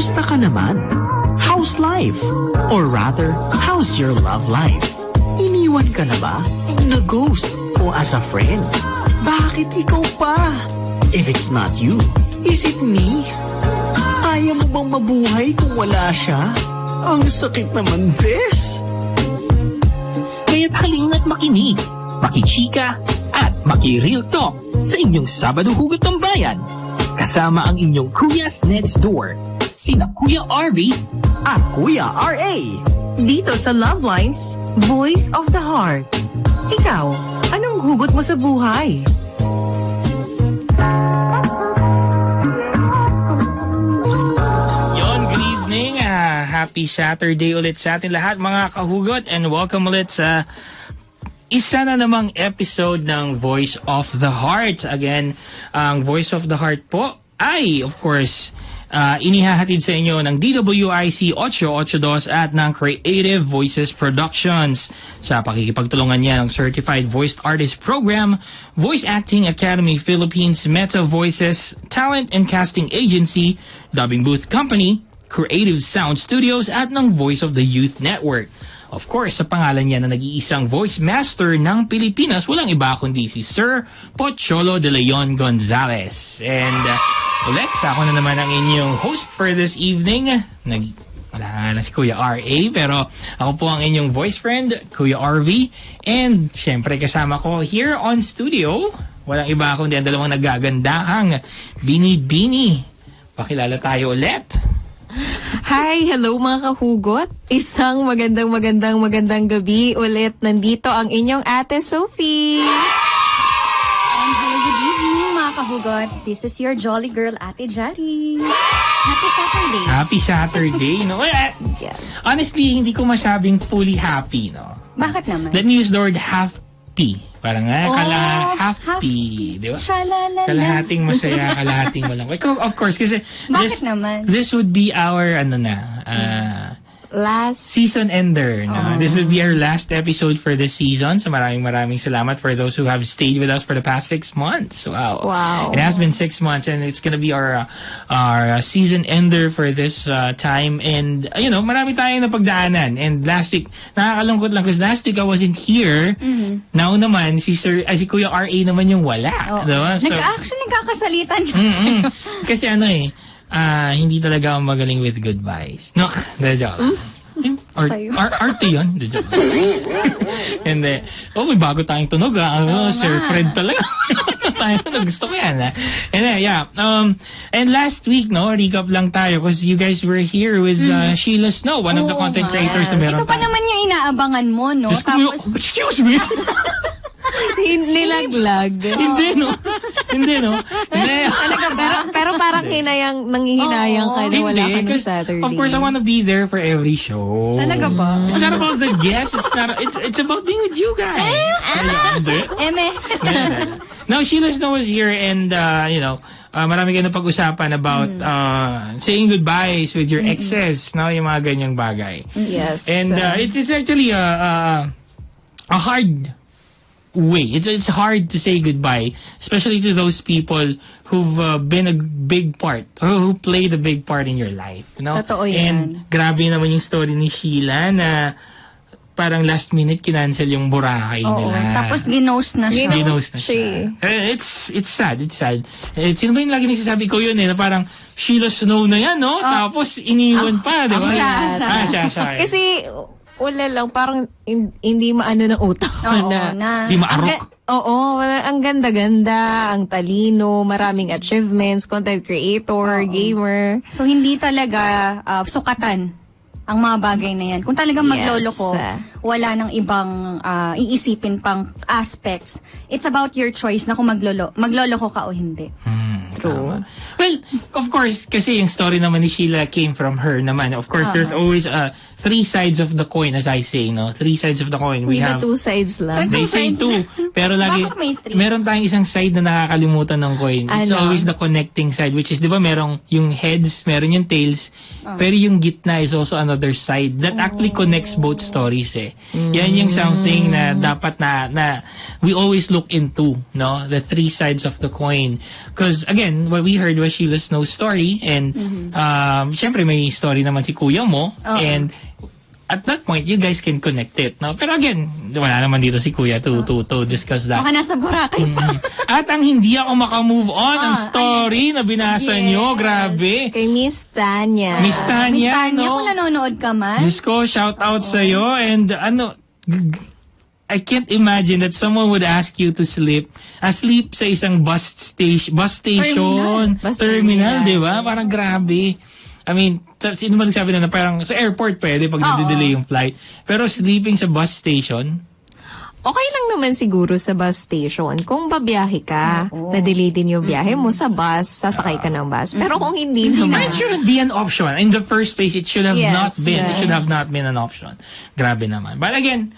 Kamusta ka naman? How's life? Or rather, how's your love life? Iniwan ka na ba? Na-ghost? O as a friend? Bakit ikaw pa? If it's not you, is it me? Kaya mo bang mabuhay kung wala siya? Ang sakit naman, bes. Kaya't halina't makinig, makichika, at maki-real talk sa inyong Sabado Hugot ng Bayan. Kasama ang inyong Kuyas Next Door, sina Kuya RV at Kuya RA. Dito sa Lovelines, Voice of the Heart. Ikaw, anong hugot mo sa buhay? Happy Saturday ulit sa atin lahat mga kahugot, and welcome ulit sa isa na namang episode ng Voice of the Heart. Again, ang Voice of the Heart po ay of course inihahatid sa inyo ng DWIZ 882 at ng Creative Voices Productions sa pakikipagtulungan niya ng Certified Voiced Artist Program, Voice Acting Academy Philippines, Meta Voices, Talent and Casting Agency, Dubbing Booth Company, Creative Sound Studios at ng Voice of the Youth Network. Of course, sa pangalan niya na nag-iisang voice master ng Pilipinas, walang iba kundi si Sir Pocholo de Leon Gonzalez. And ulit, ako na naman ang inyong host for this evening. Wala nga na si Kuya RA, pero ako po ang inyong voice friend, Kuya RV. And syempre kasama ko here on studio, walang iba kundi ang dalawang nagagandahang Bini. Pakilala tayo ulit. Hi, hello mga kahugot. Isang magandang gabi ulit. Nandito ang inyong Ate Sophie. And hello, good evening mga kahugot. This is your jolly girl, Ate Jari. Happy Saturday. Happy Saturday, no? Yes. Honestly, hindi ko masabing fully happy, no? Bakit naman? Let me use the word half-pee. Parang half-pee, di ba? Shalalala. Kalahating masaya, kalahating walang. Of course, kasi this would be our, last season ender. No? This would be our last episode for this season. So maraming salamat for those who have stayed with us for the past 6 months. Wow. It has been 6 months and it's gonna be our season ender for this time. And, marami tayong napagdaanan. And last week, nakakalungkot lang because last week I wasn't here. Now naman, si Kuya RA naman yung wala. Diba? So, Actually, nagkakasalitan. Kasi hindi talaga ako magaling with goodbyes. No, the joke. Arte yun. The joke. And may bago tayong tunog. Sir Fred talaga. Gusto ko yan. And and last week, recap lang tayo because you guys were here with Sheila Snow, one of the content creators na meron tayo. Ito pa naman yung inaabangan mo, no? Tapos, excuse me? Nilaglag. Hindi, no? Pero parang nanghihinayang ka na wala ka ng Saturday. Of course, I want to be there for every show. Talaga ba? It's not about the guests. It's about being with you guys. Now, Sheila Snow was here and, marami kayo na pag-usapan about saying goodbyes with your exes, no? Yung mga ganyang bagay. Yes. And it's actually a hard way. It's hard to say goodbye, especially to those people who've been a big part or who played a big part in your life. No? Totoo yan. And grabe naman yung story ni Sheila na parang last minute kinancel yung Boracay nila. Tapos ginost na siya. Ginost na siya. It's sad. Sino ba yung lagi nagsasabi ko yun na parang Sheila Snow na yan, no? Tapos iniwan pa, di ba? Siya. Kasi wala lang, parang hindi maano ng utak. Hindi maarok. Ang ganda-ganda, ang talino, maraming achievements, content creator, gamer. So, hindi talaga sukatan ang mga bagay na yan. Kung talagang magloloko, wala nang ibang iisipin pang aspects. It's about your choice na kung magloloko ka o hindi. True. Well, of course, kasi yung story naman ni Sheila came from her naman. Of course, there's always 3 sides of the coin, as I say, no? 3 sides of the coin. We have 2 sides lang. They say 2, pero lagi meron tayong isang side na nakakalimutan ng coin. It's always the connecting side, which is, di ba, merong yung heads, meron yung tails, pero yung gitna is also another another side that actually connects both stories eh. Yan yung something na dapat na we always look into, no? The three sides of the coin. Because again, what we heard was Sheila's Snow story, and syempre may story naman si kuya mo, and at that point, you guys can connect it, no? Pero again, wala naman dito si Kuya to discuss that. Baka nasa Boracay pa. At ang hindi ako makamove on, ang story na binasa nyo, grabe. Kay Miss Tanya. Miss Tanya, Miss Tanya, no? kung nanonood ka man. Diyos ko, shout out sa'yo. And I can't imagine that someone would ask you to sleep sa isang bus station, terminal, di ba? Parang grabe. I mean, sino ba nagsabi na parang sa airport pwede pag nade-delay yung flight. Pero sleeping sa bus station, okay lang naman siguro sa bus station. Kung babiyahe ka, na-delay din yung biyahe mo sa bus, sasakay ka ng bus. Pero kung hindi naman. It shouldn't be an option. In the first place, it should have not been. It should have not been an option. Grabe naman. But again,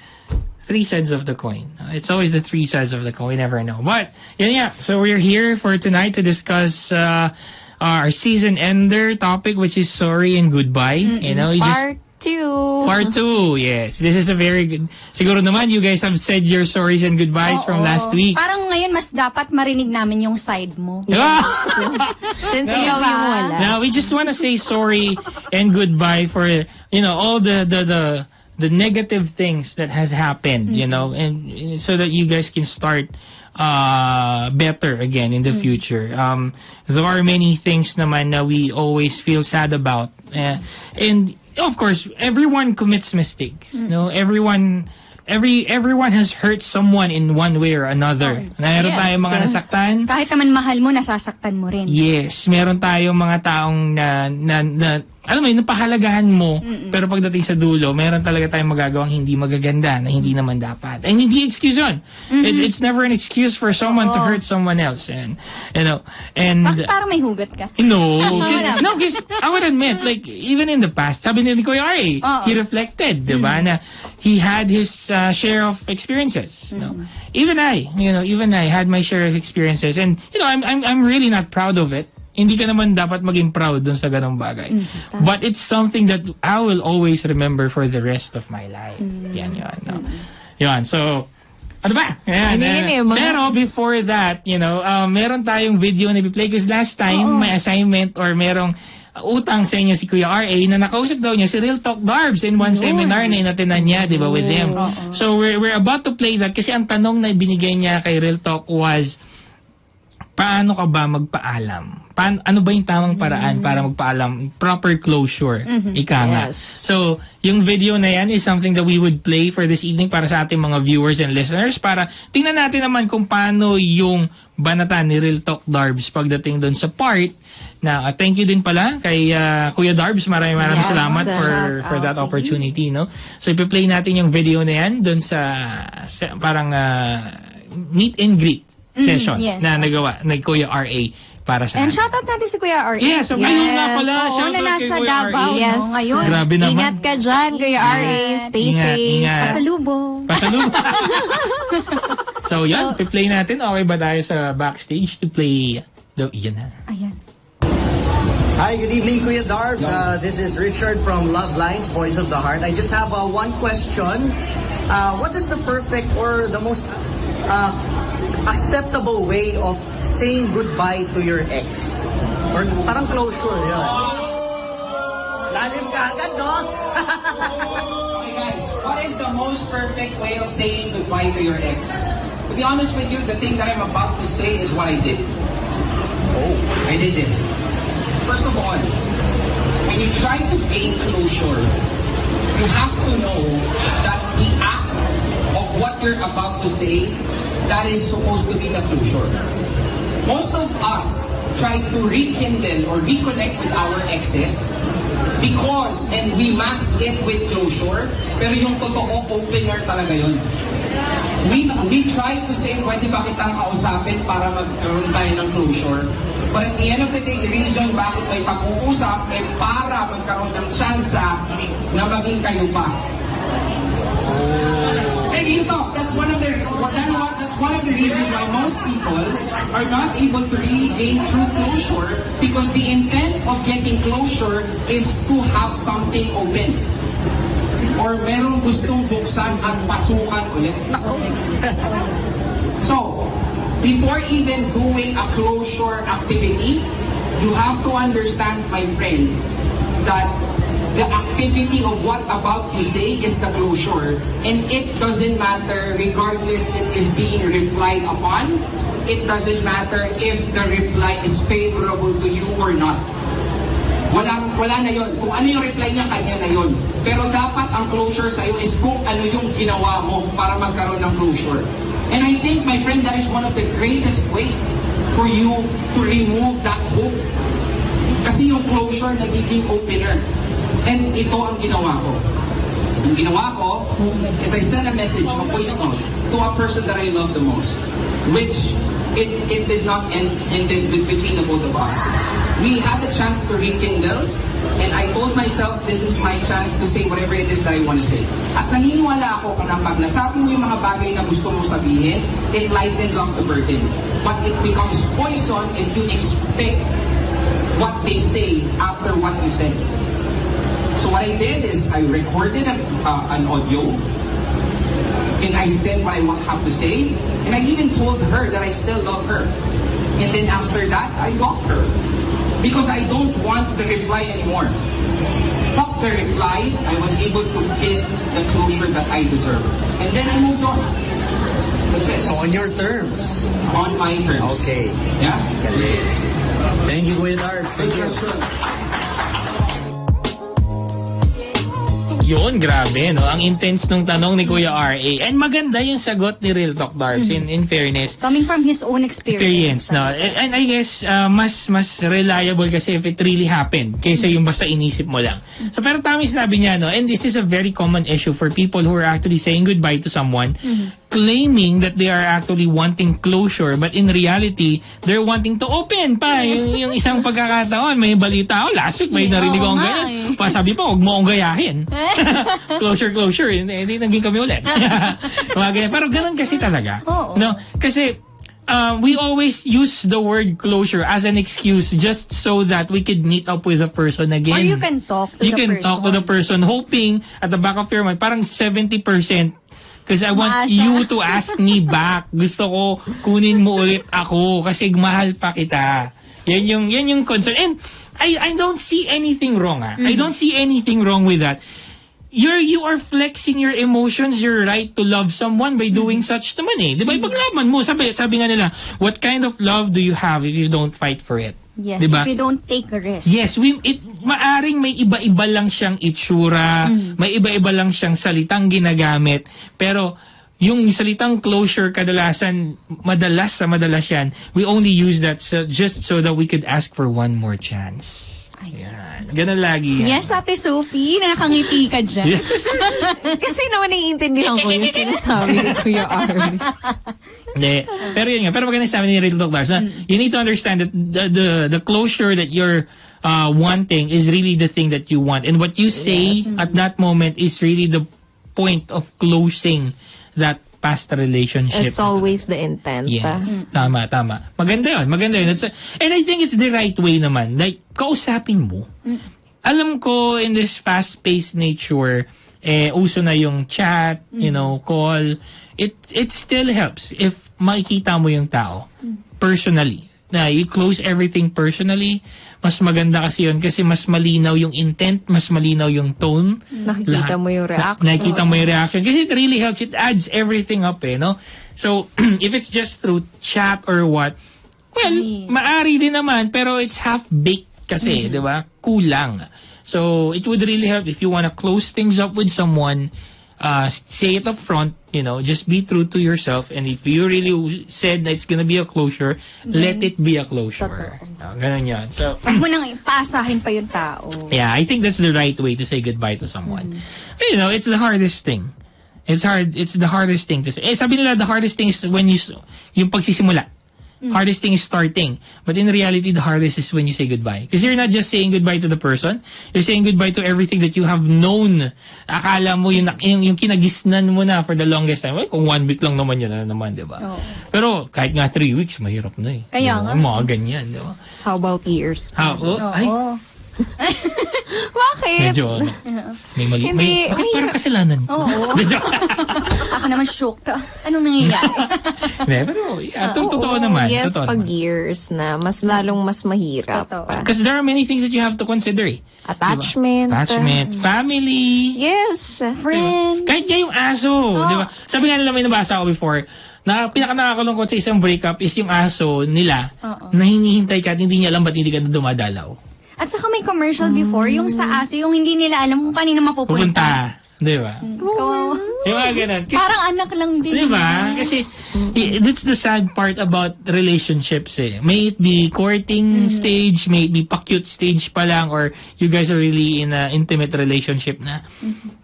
three sides of the coin. It's always the three sides of the coin. We never know. But, yeah. So we're here for tonight to discuss our season ender topic, which is sorry and goodbye. You know, Part 2. Yes. This is a very good. Siguro naman, you guys have said your sorries and goodbyes from last week. Parang ngayon, mas dapat marinig namin yung side mo. Since ikaw yung wala. Now, we just want to say sorry and goodbye for, all the negative things that has happened, and so that you guys can start better again in the future. There are many things naman na we always feel sad about. And of course, everyone commits mistakes. Everyone has hurt someone in one way or another. Meron tayong mga nasaktan. Kahit naman mahal mo, nasasaktan mo rin. Yes, meron tayong mga taong na alam mo, napahalagahan mo, pero pagdating sa dulo, meron talaga tayong magagawang hindi magaganda na hindi naman dapat. And hindi excuse yun. It's never an excuse for someone to hurt someone else. And Bakit parang may hugot ka? No, because I would admit, like, even in the past, sabi ni Kuya Ari, he reflected, diba, na he had his share of experiences. Even I had my share of experiences, and I'm really not proud of it. Hindi ka naman dapat maging proud dun sa ganong bagay. But it's something that I will always remember for the rest of my life. Yan. No? Yan. So, ano ba? Pero before that, meron tayong video na i-play because last time may assignment or merong utang sa inyo si Kuya R.A. na nakausap daw niya si Real Talk Darbs in one seminar na inatinan niya, di ba, with him. So, we're about to play that kasi ang tanong na binigay niya kay Real Talk was, paano ka ba magpaalam? Ano ba yung tamang paraan para magpaalam? Proper closure. Ika nga. So, yung video na yan is something that we would play for this evening para sa ating mga viewers and listeners para tingnan natin naman kung paano yung banatan ni Real Talk Darbs pagdating doon sa part na thank you din pala kay Kuya Darbs. Maraming salamat for that opportunity. No? So, ipi-play natin yung video na yan doon sa parang meet and greet session na nagawa ng Kuya R.A. para sa And shoutout natin si Kuya R.A. Yeah, so ngayon nga pala, shoutout na nasa Davao, ngayon. Grabe naman. Ingat ka dyan, Kuya R.A. Stay safe. Pasalubong. So yan, piplay natin. Okay ba tayo sa backstage to play yan na. Ayan. Hi, good evening, Kuya Darbs. This is Richard from Lovelines, Voice of the Heart. I just have one question. What is the perfect or the most acceptable way of saying goodbye to your ex? Or parang closure, yun. Lalim ka agad, no? Okay guys, what is the most perfect way of saying goodbye to your ex? To be honest with you, the thing that I'm about to say is what I did. I did this. First of all, when you try to gain closure, you have to know that the act of what you're about to say, that is supposed to be the closure. Most of us try to rekindle or reconnect with our exes because, and we mask it with closure, pero yung totoo, opener talaga yun. We try to say, pwede ba kitang kausapin para magkaroon tayo ng closure? But at the end of the day, the reason bakit may pag-uusap ay para magkaroon ng tsansa na maging kayo pa. And you talk, that's that's one of the reasons why most people are not able to really gain true closure, because the intent of getting closure is to have something open. Or merong gustong buksan at pasukan ulit. So, before even doing a closure activity, you have to understand, my friend, that the activity of what about you say is the closure, and it doesn't matter regardless it is being replied upon. It doesn't matter if the reply is favorable to you or not. Wala na yun. Kung ano yung reply niya, kanya na yun. Pero dapat ang closure sa'yo is kung ano yung ginawa mo para magkaroon ng closure. And I think, my friend, that is one of the greatest ways for you to remove that hope. Kasi yung closure nagiging opener. And ito ang ginawa ko. Ang ginawa ko is I sent a message, a voice note, to a person that I love the most, which it did not end between the both of us. We had the chance to rekindle, and I told myself, this is my chance to say whatever it is that I want to say. At naniniwala ako na pag nasabi mo yung mga bagay na gusto mo sabihin, it lightens up the burden. But it becomes poison if you expect what they say after what you said. So what I did is I recorded an audio, and I said what I have to say, and I even told her that I still love her. And then after that, I blocked her. Because I don't want the reply anymore. Fuck the reply, I was able to get the closure that I deserve. And then I moved on. That's it. So on your terms? On my terms. Okay. Yeah? Thank you, Kuya Darts. Thank you. Yun, grabe, no? Ang intense nung tanong ni Kuya R.A. And maganda yung sagot ni Real Talk Darbs, in fairness. Coming from his own experience. No? And I guess, mas reliable kasi if it really happened kaysa yung basta inisip mo lang. So, pero tama yung sinabi niya, no? And this is a very common issue for people who are actually saying goodbye to someone, claiming that they are actually wanting closure, but in reality, they're wanting to open pa. Yung isang pagkakataon, may balita ako, last week may narinig akong ganyan. Sabi pa, huwag mo akong gayahin. Closure. Hindi naging kami ulit. Pero ganun kasi talaga. No? Kasi, we always use the word closure as an excuse just so that we could meet up with the person again. Or you can talk to the person. You can talk to the person, hoping at the back of your mind, parang 70%, kasi I want you to ask me back. Gusto ko kunin mo ulit ako kasi mahal pa kita. Yan yung concern. And I don't see anything wrong. I don't see anything wrong with that. You are flexing your emotions, your right to love someone by doing such naman eh. Di ba? Ipaglaban mo. Sabi nga nila, what kind of love do you have if you don't fight for it? Yes, diba? if you don't take a risk. Yes, maaring may iba-iba lang siyang itsura, may iba-iba lang siyang salitang ginagamit, pero yung salitang closure kadalasan, madalas yan, we only use that just so that we could ask for one more chance. Ayan. Ganun lagi yan. Yes, Ate Sophie, nakangiti ka dyan. Yes. Kasi naman naiintindihan ko yung sinasabi ni Kuya Army. Pero yun nga, pero maganda sabi ni Real Talk Darbs, you need to understand that the closure that you're wanting is really the thing that you want. And what you say at that moment is really the point of closing that past relationship. It's always the intent. Yes. Tama. Maganda yun. And I think it's the right way naman. Like, kausapin mo. Alam ko, in this fast-paced nature, uso na yung chat, call. It still helps if makikita mo yung tao personally. Na you close everything personally, mas maganda kasi yun kasi mas malinaw yung intent, mas malinaw yung tone. Nakikita mo yung reaction. Nakikita mo yung reaction. Kasi it really helps. It adds everything up no? So, if it's just through chat or what, well, maari din naman, pero it's half-baked kasi, di ba? Kulang. So, it would really help if you wanna close things up with someone, say it up front, just be true to yourself, and if you really said that it's gonna be a closure, let it be a closure. Ganun yun. So, huwag mo nang ipasahin pa yung tao. Yeah, I think that's the right way to say goodbye to someone. It's the hardest thing. It's the hardest thing to say. Sabi nila, the hardest thing is when yung pagsisimula. Hardest thing is starting. But in reality, the hardest is when you say goodbye. Because you're not just saying goodbye to the person, you're saying goodbye to everything that you have known. Akala mo yung kinagisnan mo na for the longest time. Well, kung 1 week lang naman yun, naman, di ba? Pero kahit nga 3 weeks, mahirap na eh. Kaya nga. Mga ganyan, di ba? How about years? Ay, Bakit? medyo, may mali. Hindi, Bakit parang kasalanan? Oo. Ako naman shocked. Anong nangyayari? Hindi, pero totoo naman. Yes, totoo pag naman. years na, mas lalong mas mahirap. Totoo. Because there are many things that you have to consider. Attachment. Diba? Attachment, family. Yes. Friends. Kahit nga yung aso, di ba? Sabi nga nila, may nabasa ako before, na pinaka-nakakalungkot sa isang breakup is yung aso nila na hinihintay ka at hindi niya alam ba't hindi ka na dumadalaw. At saka may commercial before, yung sa aso, yung hindi nila alam kung kanino mapupunta. Di ba? Yung mga ganun. Parang anak lang din. Di ba? Kasi that's the sad part about relationships eh. May it be courting stage, may it be pa-cute stage pa lang, or you guys are really in an intimate relationship na.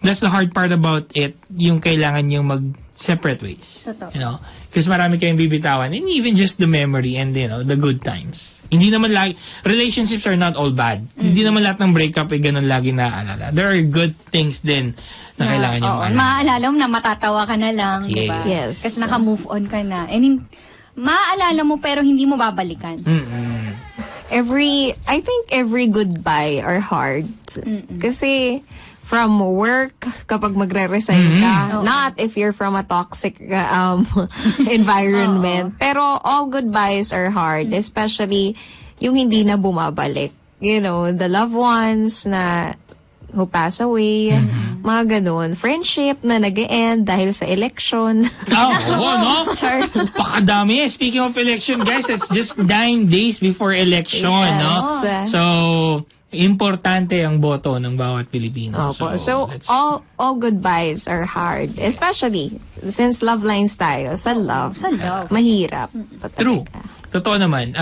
That's the hard part about it, yung kailangan yung mag-separate ways. Totoo. You know? Kasi marami kayong bibitawan, and even just the memory and, you know, the good times. Hindi naman lagi, relationships are not all bad. Hindi naman lahat ng breakup ay ganun lagi naaalala. There are good things din na kailangan yung maalala. Maaalala mo na matatawa ka na lang, di ba? Yes. Kasi naka-move on ka na. And maaalala mo pero hindi mo babalikan. I think every goodbye are hard. Kasi from work, kapag magre-resign ka, not if you're from a toxic environment. Pero all goodbyes are hard, especially yung hindi na bumabalik. You know, the loved ones na who pass away, mga ganun. Friendship na nag-e-end dahil sa election. No? Pakadami. Speaking of election, guys, it's just 9 days before election, no? So, importante ang boto ng bawat Pilipino. So all goodbyes are hard, especially since Lovelines tayo. Sa love. Mahirap. True. Totoo naman.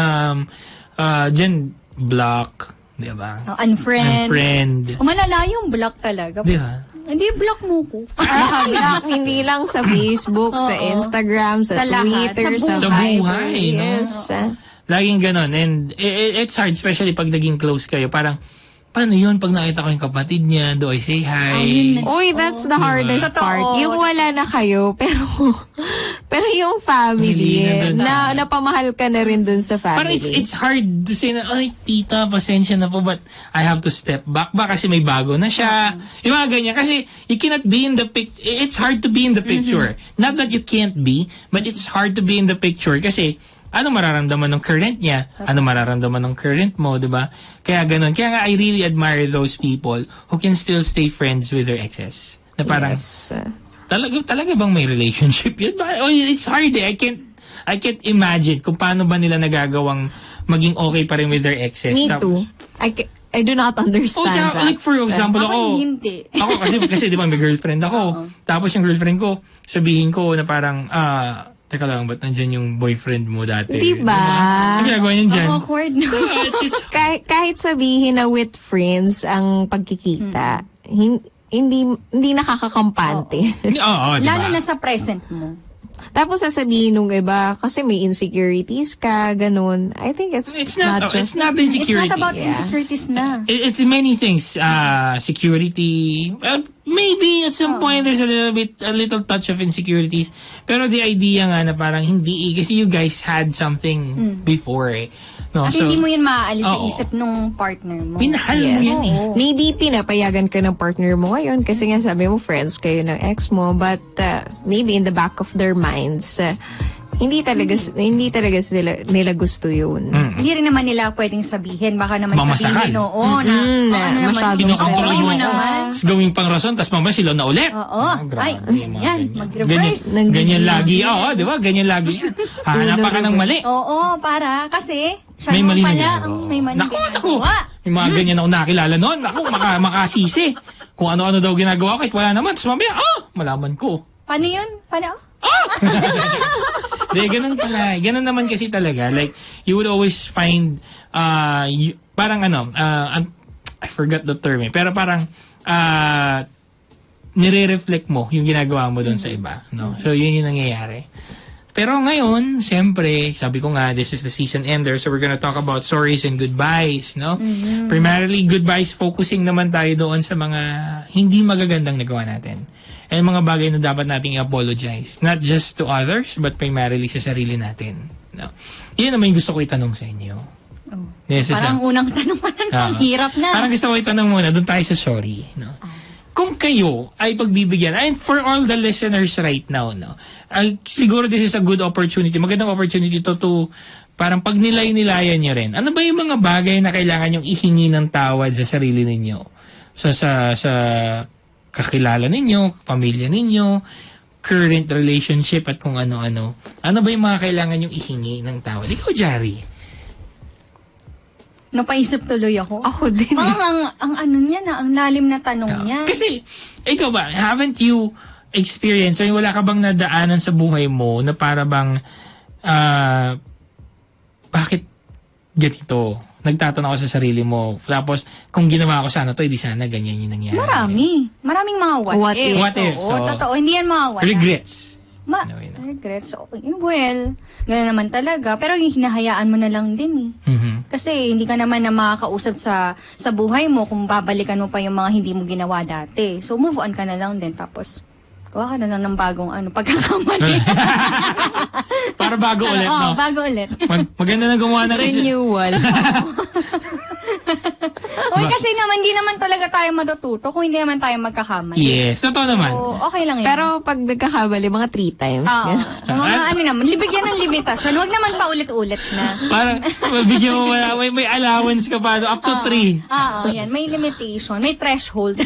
Dyan, block, di ba? Unfriend. Malala yung block talaga. Di ba? Hindi, block mo ko. Naka-block, hindi lang sa Facebook, sa Instagram, sa Twitter, lahat. sa buhay. Yes. Laging ganon. And it's hard, especially pag naging close kayo. Parang, paano yun pag nakita ko yung kapatid niya, do I say hi? Uy, that's the hardest part. Yung wala na kayo, pero yung family, na napamahal ka na rin dun sa family. Parang it's hard to say na, ay, tita, pasensya na po, but I have to step back ba kasi may bago na siya. Yung mga ganyan. Kasi you cannot be in the picture. It's hard to be in the picture. Not that you can't be, but it's hard to be in the picture kasi ano mararamdaman ng current niya? Ano mararamdaman ng current mo, di ba? Kaya ganun. Kaya nga, I really admire those people who can still stay friends with their exes. Na parang, talaga bang may relationship yun? Oh, it's hard eh. I can't imagine kung paano ba nila nagagawang maging okay pa rin with their exes. Me too. I do not understand that. Like for example, ako hindi. Ako kasi di ba may girlfriend ako. Tapos yung girlfriend ko, sabihin ko na parang, teka lang, ba't nandyan yung boyfriend mo dati? Diba? Ano ginagawa niyan dyan? Awkward, no? Kahit sabihin na with friends ang pagkikita, hindi nakakakampante. Diba? Lalo na sa present mo. Tapos sasabihin nung iba, kasi may insecurities ka, ganun. I think it's not just... It's not insecurity. It's not about insecurities na. It's many things. Security. Well, maybe at some point there's a little touch of insecurities. Pero the idea nga na parang hindi, kasi you guys had something before eh. No, at hindi mo yun maaalis sa isip nung partner mo. Minahal mo yan eh. Maybe pinapayagan ka ng partner mo ngayon kasi nga sabi mo friends kayo ng ex mo, but maybe in the back of their minds, hindi talaga nila gusto yun. Hindi rin naman nila pwedeng sabihin. Baka naman Mamasakal. sabihin, masyadong kinukumpay mo. naman. Gawing pang rason, tapos mamaya sila na ulit. Ay, yan, mag-reverse. Ganyan lagi. Oo, di ba? Ganyan lagi yan. Hanapan ka ng mali. Oo, para kasi siya may mali pala na may mali. Naku. May mga ganyan ako nakilala noon. Naku, makasisi. Kung ano-ano daw ginagawa kahit wala naman. Tapos mamaya, malaman ko. Paano yun? Paano? Ganun pala. Ganun naman kasi talaga. Like, you would always find, parang I forgot the term eh. Pero parang, nire-reflect mo yung ginagawa mo doon sa iba. No? So, yun yung nangyayari. Pero ngayon, siyempre, sabi ko nga, this is the season ender, so we're gonna talk about sorries and goodbyes, no? Primarily, goodbyes, focusing naman tayo doon sa mga hindi magagandang nagawa natin. And mga bagay na dapat nating i-apologize. Not just to others, but primarily sa sarili natin. No? Yun naman yung gusto ko itanong sa inyo. Parang unang tanong pa lang, hirap na. Parang gusto ko itanong muna, doon tayo sa sorry, no? Kung kayo ay pagbibigyan, and for all the listeners right now, no, siguro this is a good opportunity, magandang opportunity to parang pag nilay-nilayan nyo rin. Ano ba yung mga bagay na kailangan yung ihingi ng tawad sa sarili ninyo? Sa kakilala ninyo, pamilya ninyo, current relationship at kung ano-ano. Ano ba yung mga kailangan yung ihingi ng tawad? Ikaw, Jari. Napaisip tuloy ako. Ako din. Ang ano niya na, ang lalim na tanong niya. Kasi, ikaw ba, haven't you experienced, o wala ka bang nadaanan sa buhay mo na para bang, bakit ganito? Nagtatanong ako sa sarili mo. Tapos, kung ginawa ko sana to, hindi sana ganyan yung nangyari. Maraming mga what ifs. What ifs? Oo, totoo. Hindi yan mga what regrets. Regrets. Well, gano'n naman talaga. Pero yung hinahayaan mo na lang din eh. Kasi hindi ka naman na makakausap sa buhay mo kung babalikan mo pa yung mga hindi mo ginawa dati. So, move on ka na lang din. Tapos, gawa ka na lang ng bagong pagkakamali. Para bago ulit, no? Oo, bago ulit. Maganda na gumawa ng renewal. Uy, kasi naman, hindi naman talaga tayo matututo kung hindi naman tayo magkakamali. Yes, totoo naman. So, okay lang yun. Pero pag nagkakamali, mga 3 times. Mga naman, libigyan ng limitasyon. Huwag naman paulit-ulit na. Parang, bigyan mo, may allowance ka pa, up to 3. Yan. May limitation. May threshold.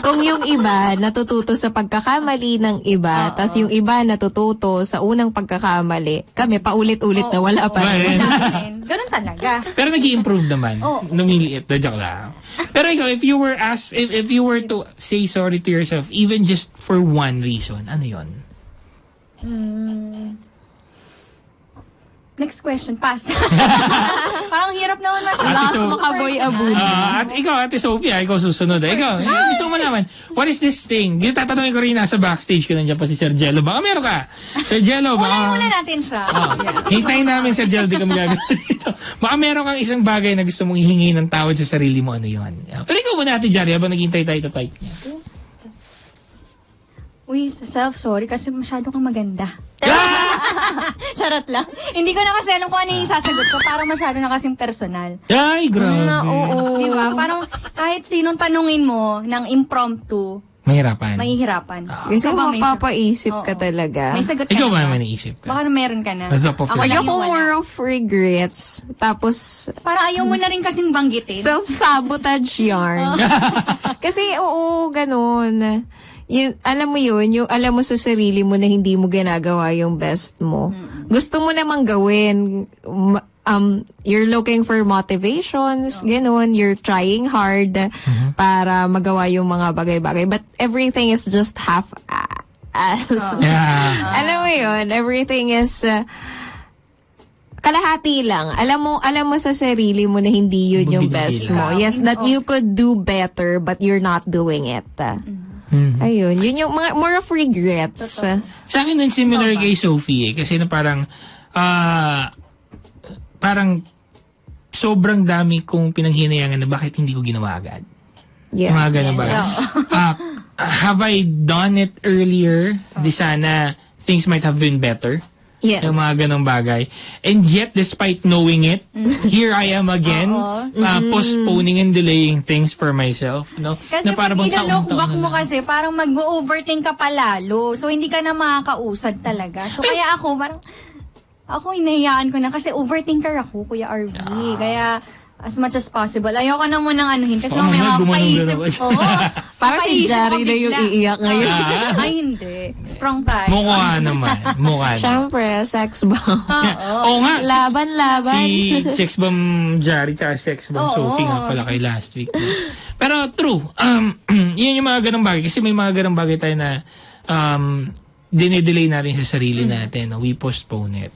Kung yung iba natututo sa pagkakamali ng iba, tas yung iba natututo sa unang pagkakamali, kami paulit-ulit na wala pa rin. Wala pa rin. Ganun talaga. Pero nag-i-improve naman. Lumiliit. Joke lang. Pero ikaw, if you were if you were to say sorry to yourself, even just for one reason, ano yun? Next question, pass. Parang hirap naman Last makaboy abud. At ikaw, Ate Sophia, ikaw susunod. Ikaw, gusto mo naman, what is this thing? Tatanungin ko rin nasa backstage ko nandiyan pa si Sir Jello. Baka meron ka. Sir Jello, baka... Unahin muna natin siya. Hintayin namin Sir Jello, di kami gagawin dito. Baka meron kang isang bagay na gusto mong hihingi ng tawad sa sarili mo. Ano yun? Pero ikaw muna, Ate Jari, habang naghihintay tayo to type niya. Uy, self-sorry kasi masyado kang maganda. Charot lang. Hindi ko na kasi alam kung ano yung sasagot ko. Parang masyado na kasing personal. Ay, grabe. Oo. Diba? Parang kahit sinong tanungin mo ng impromptu, mahihirapan. Kasi mapapaisip ka talaga. May sagot ka ikaw na ba may naisip ka? Baka meron ka na. Ako more of regrets. Tapos, parang ayaw mo na rin kasing banggitin. Self-sabotage yarn. Kasi, ganun. Alam mo yun, yung alam mo sa sarili mo na hindi mo ginagawa yung best mo. Gusto mo namang gawin. You're looking for motivations, ganun. You're trying hard para magawa yung mga bagay-bagay. But everything is just half-ass. Alam mo yun, everything is... kalahati lang. Alam mo sa sarili mo na hindi yun yung best mo. Yes, that you could do better, but you're not doing it. Ayun, yun yung mga more of regrets. Sa akin din similar kay Sophie kasi na parang sobrang dami kong pinanghinayangan na bakit hindi ko ginawa agad. Yes. Mga ganun ba? Have I done it earlier? Di sana things might have been better. Yes. Yung mga ganong bagay. And yet, despite knowing it, here I am again, postponing and delaying things for myself. No? Kasi na pag ilo-look back mo kasi, parang mag-overthink ka palalo. So, hindi ka na makakausad talaga. So, kaya ako hinahiyaan ko na kasi overthinker ako, Kuya RV. Kaya, as much as possible, ayoko na munang anuhin kasi mamaya mapaisip. Para si Jari na yung iiyak ngayon. Ay, hindi. Strong tayo. Mukha naman. Siyempre, sex bomb. Oo nga. Laban. Si sex bomb Jari tsaka sex bomb Sophie nga pala kay last week. Pero true. Yun yung mga ganang bagay. Kasi may mga ganang bagay tayo na dinedelay natin sa sarili natin. No? We postpone it.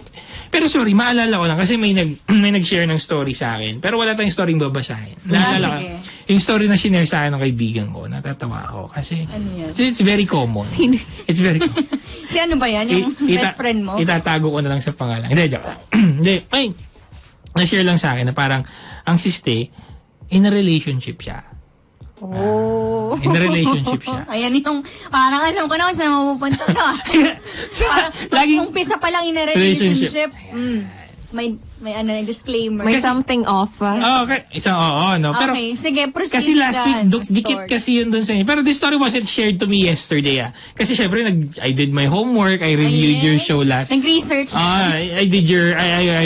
Pero sorry, maalala ko lang kasi may nag-share ng story sa akin. Pero wala tayong story babasahin. Naalala ko, yung story na sinare sa akin ng kaibigan ko, natatawa ako. Kasi it's very common. It's very common. Si ano ba yan? Yung best friend mo? Itatago ko na lang sa pangalan. Hindi, joke lang. Hindi, na-share lang sa akin na parang ang siste, in a relationship siya. In a relationship siya. Ayan yung, parang alam ko na kung saan mapupunta ka. Parang, umpisa pa lang in a relationship. May disclaimer. May something off. Okay. No? Pero, okay, sige, proceed. Kasi last week, dikit kasi yun dun sa inyo. Pero this story wasn't shared to me yesterday. Kasi syempre, I did my homework. I reviewed your show last. Nag-research. I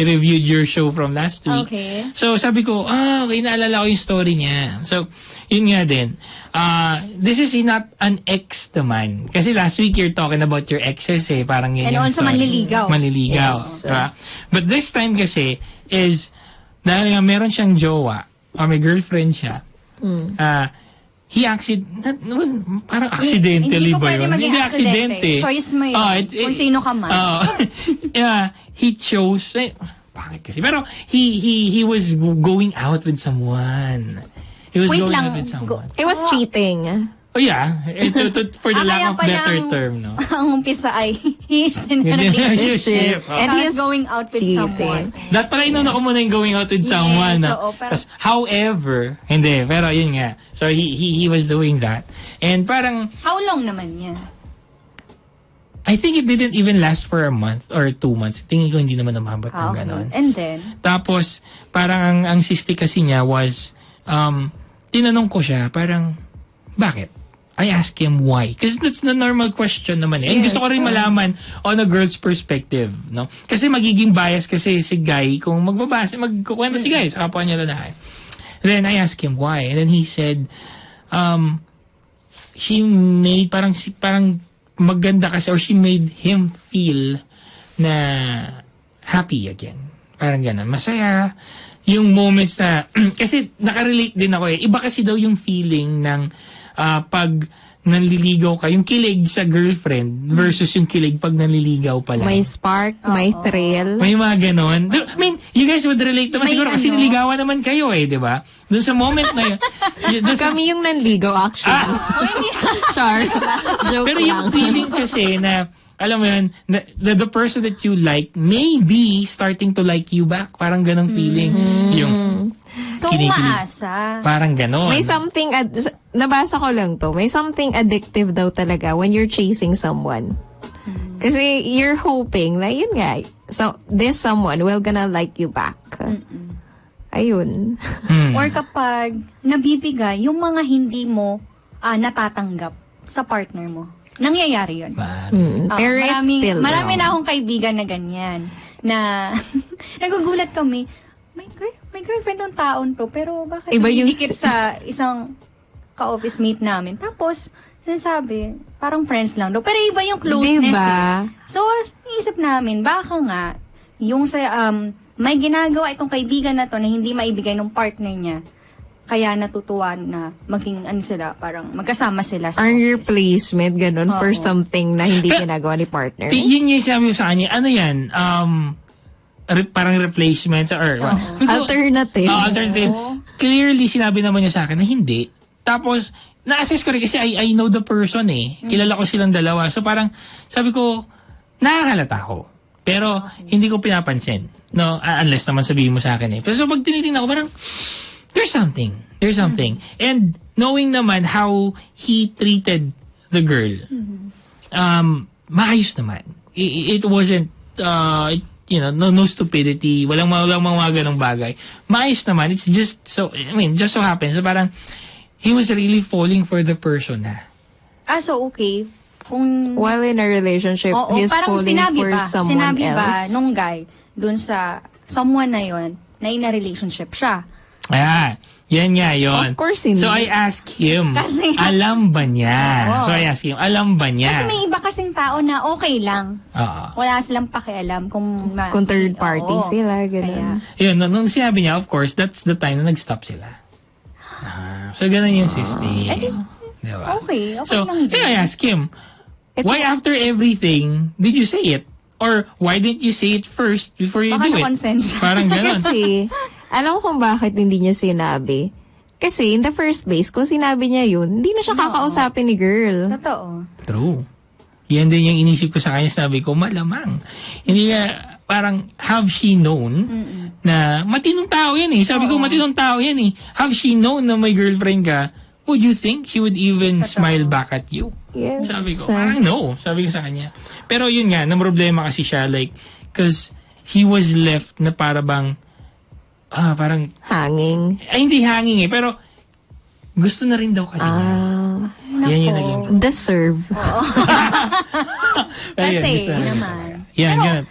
reviewed your show from last week. Okay. So sabi ko, okay, naalala ko yung story niya. So, yun nga din. This is not an ex naman. Kasi last week you're talking about your exes parang yun. And also manliligaw. Manliligaw. Yes. Diba? But this time kasi is, dahil nga meron siyang jowa or may girlfriend siya, parang accidentally ba yun? Hindi aksidente. Choice mo yun. Kung sino ka man. He chose, bakit kasi? Pero he was going out with someone. He was going out with someone. It was cheating. Oh yeah, for the lack of better term, no? Ang umpisa ay he's in a relationship. And he's going out with someone. That pala inuna ko muna yung going out with someone. However, hindi, pero yun nga. So he was doing that. And parang... How long naman niya? I think it didn't even last for a month or 2 months. Tingin ko hindi naman umabot ng ganon. And then? Tapos, parang ang sisti kasi niya was, tinanong ko siya, parang, bakit? I asked him why. Kasi that's the normal question naman eh. And gusto ko rin malaman on a girl's perspective, no? Kasi magiging bias kasi si Guy, kung magkukwento si Guy sa kapwa niya lalaki. Then I asked him why. And then he said, she made, parang maganda kasi, or she made him feel na happy again. Parang gano'n. Masaya. Yung moments na, kasi nakarelate din ako eh. Iba kasi daw yung feeling ng pag nanliligaw ka, yung kilig sa girlfriend versus yung kilig pag nanliligaw pa lang. May spark, may thrill. May mga ganon. I mean, you guys would relate naman siguro kasi niligawan naman kayo eh, di ba? Doon sa moment na yun. Kami yung nanligaw actually. Char. Joke pero yung feeling kasi na, alam mo yun, the person that you like may be starting to like you back. Parang ganong feeling. Yung so, umaasa. Parang ganon. May something, nabasa ko lang to, may something addictive daw talaga when you're chasing someone. Kasi you're hoping na yun nga, so this someone will gonna like you back. Ayun. Or kapag nabibigay yung mga hindi mo natatanggap sa partner mo. Nangyayari yun. Pero it's still marami na akong kaibigan na ganyan. Na nagugulat kami, may girlfriend ng taon to, pero bakit iba yung dikit sa isang ka-office mate namin. Tapos, sinasabi, parang friends lang daw. Pero iba yung closeness diba? So, iisip namin, baka nga, yung sa, may ginagawa itong kaibigan na to na hindi maibigay ng partner niya, kaya natutuwa na maging sila, parang magkasama sila sa earn office. replacement, ganun, for something na hindi ginagawa ni partner. Yun yung sabi mo sa kanya, ano yan? Parang replacements or Alternatives. Alternative. Clearly, sinabi naman niya sa akin na hindi. Tapos, na-assess ko rin kasi I know the person eh. Kilala ko silang dalawa. So parang, sabi ko, nakakalata ko. Pero, hindi ko pinapansin. No? Unless naman sabihin mo sa akin eh. Pero so pag tinitingnan ko, parang, there's something. There's something. And knowing naman how he treated the girl, maayos naman. It wasn't, no stupidity, walang mga ganong bagay. Maayos naman. It's just so, just so happens. So parang, he was really falling for the person na. So okay. Kung, while in a relationship, he's falling for someone else. Sinabi ba nung guy, dun sa someone na yon na in a relationship siya? Yan nga yun. Of course, hindi. So I asked him, alam ba niya? So I asked him, alam ba niya? Kasi may iba kasing tao na okay lang. Wala silang pakialam kung third party sila, gano'n. Yun, nung sinabi niya, of course, that's the time na nag-stop sila. So ganun yung system. Diba? Okay so, lang din. I asked him, Why after everything did you say it? Or why didn't you say it first before you Baka do it? na-consent siya. Parang gano'n. Kasi, alam mo kung bakit hindi niya sinabi. Kasi in the first place, kung sinabi niya yun, hindi na siya kakausapin ni girl. Totoo. True. Yan din yung inisip ko sa kanya. Sabi ko, malamang. Hindi nga, parang, have she known na matinong tao yan eh. Sabi ko, matinong tao yan eh. Have she known na may girlfriend ka, would you think she would even smile back at you? Yes. Sabi ko, parang no. Sabi ko sa kanya. Pero yun nga, na problema kasi siya, like, because he was left na para bang, parang, Hanging. ay hindi hanging eh, pero gusto na rin daw kasi niya. Yan yung naging. Deserve. Ayun, Kasi, gusto na rin naman. talaga. Yan, Pero, ganun.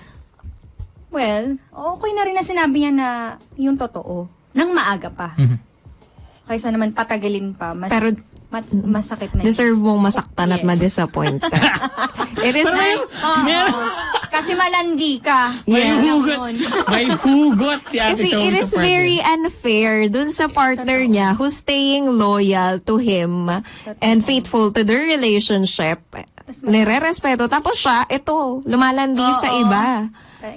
Well, okay na rin na sinabi niya na yung totoo. Nang maaga pa. Kaysa naman patagalin pa. Pero, masakit na yun. Deserve mong masaktan at Yes. ma-disappoint ka. It is Kasi malandi ka. May Yes. hugot. May hugot si Ate Kasi Shoni it sa is partner. very unfair dun sa partner niya who's staying loyal to him and faithful to their relationship. Nire-respeto. Tapos siya, ito, lumalandi sa iba.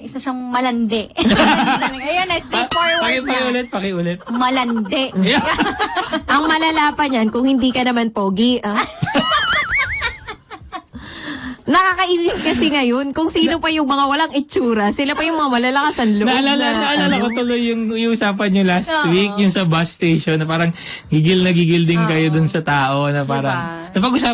Isa siyang malandi. Ayan na, straightforward na. Pakiulit. Malandi. Ang malala pa niyan, kung hindi ka naman pogi, Nakakainis kasi ngayon, kung sino pa yung mga walang itsura, sila pa yung mga malalakas ang loob Naalala ko tuloy yung usapan nyo last week, yung sa bus station, na parang gigil na gigil din kayo dun sa tao, na parang,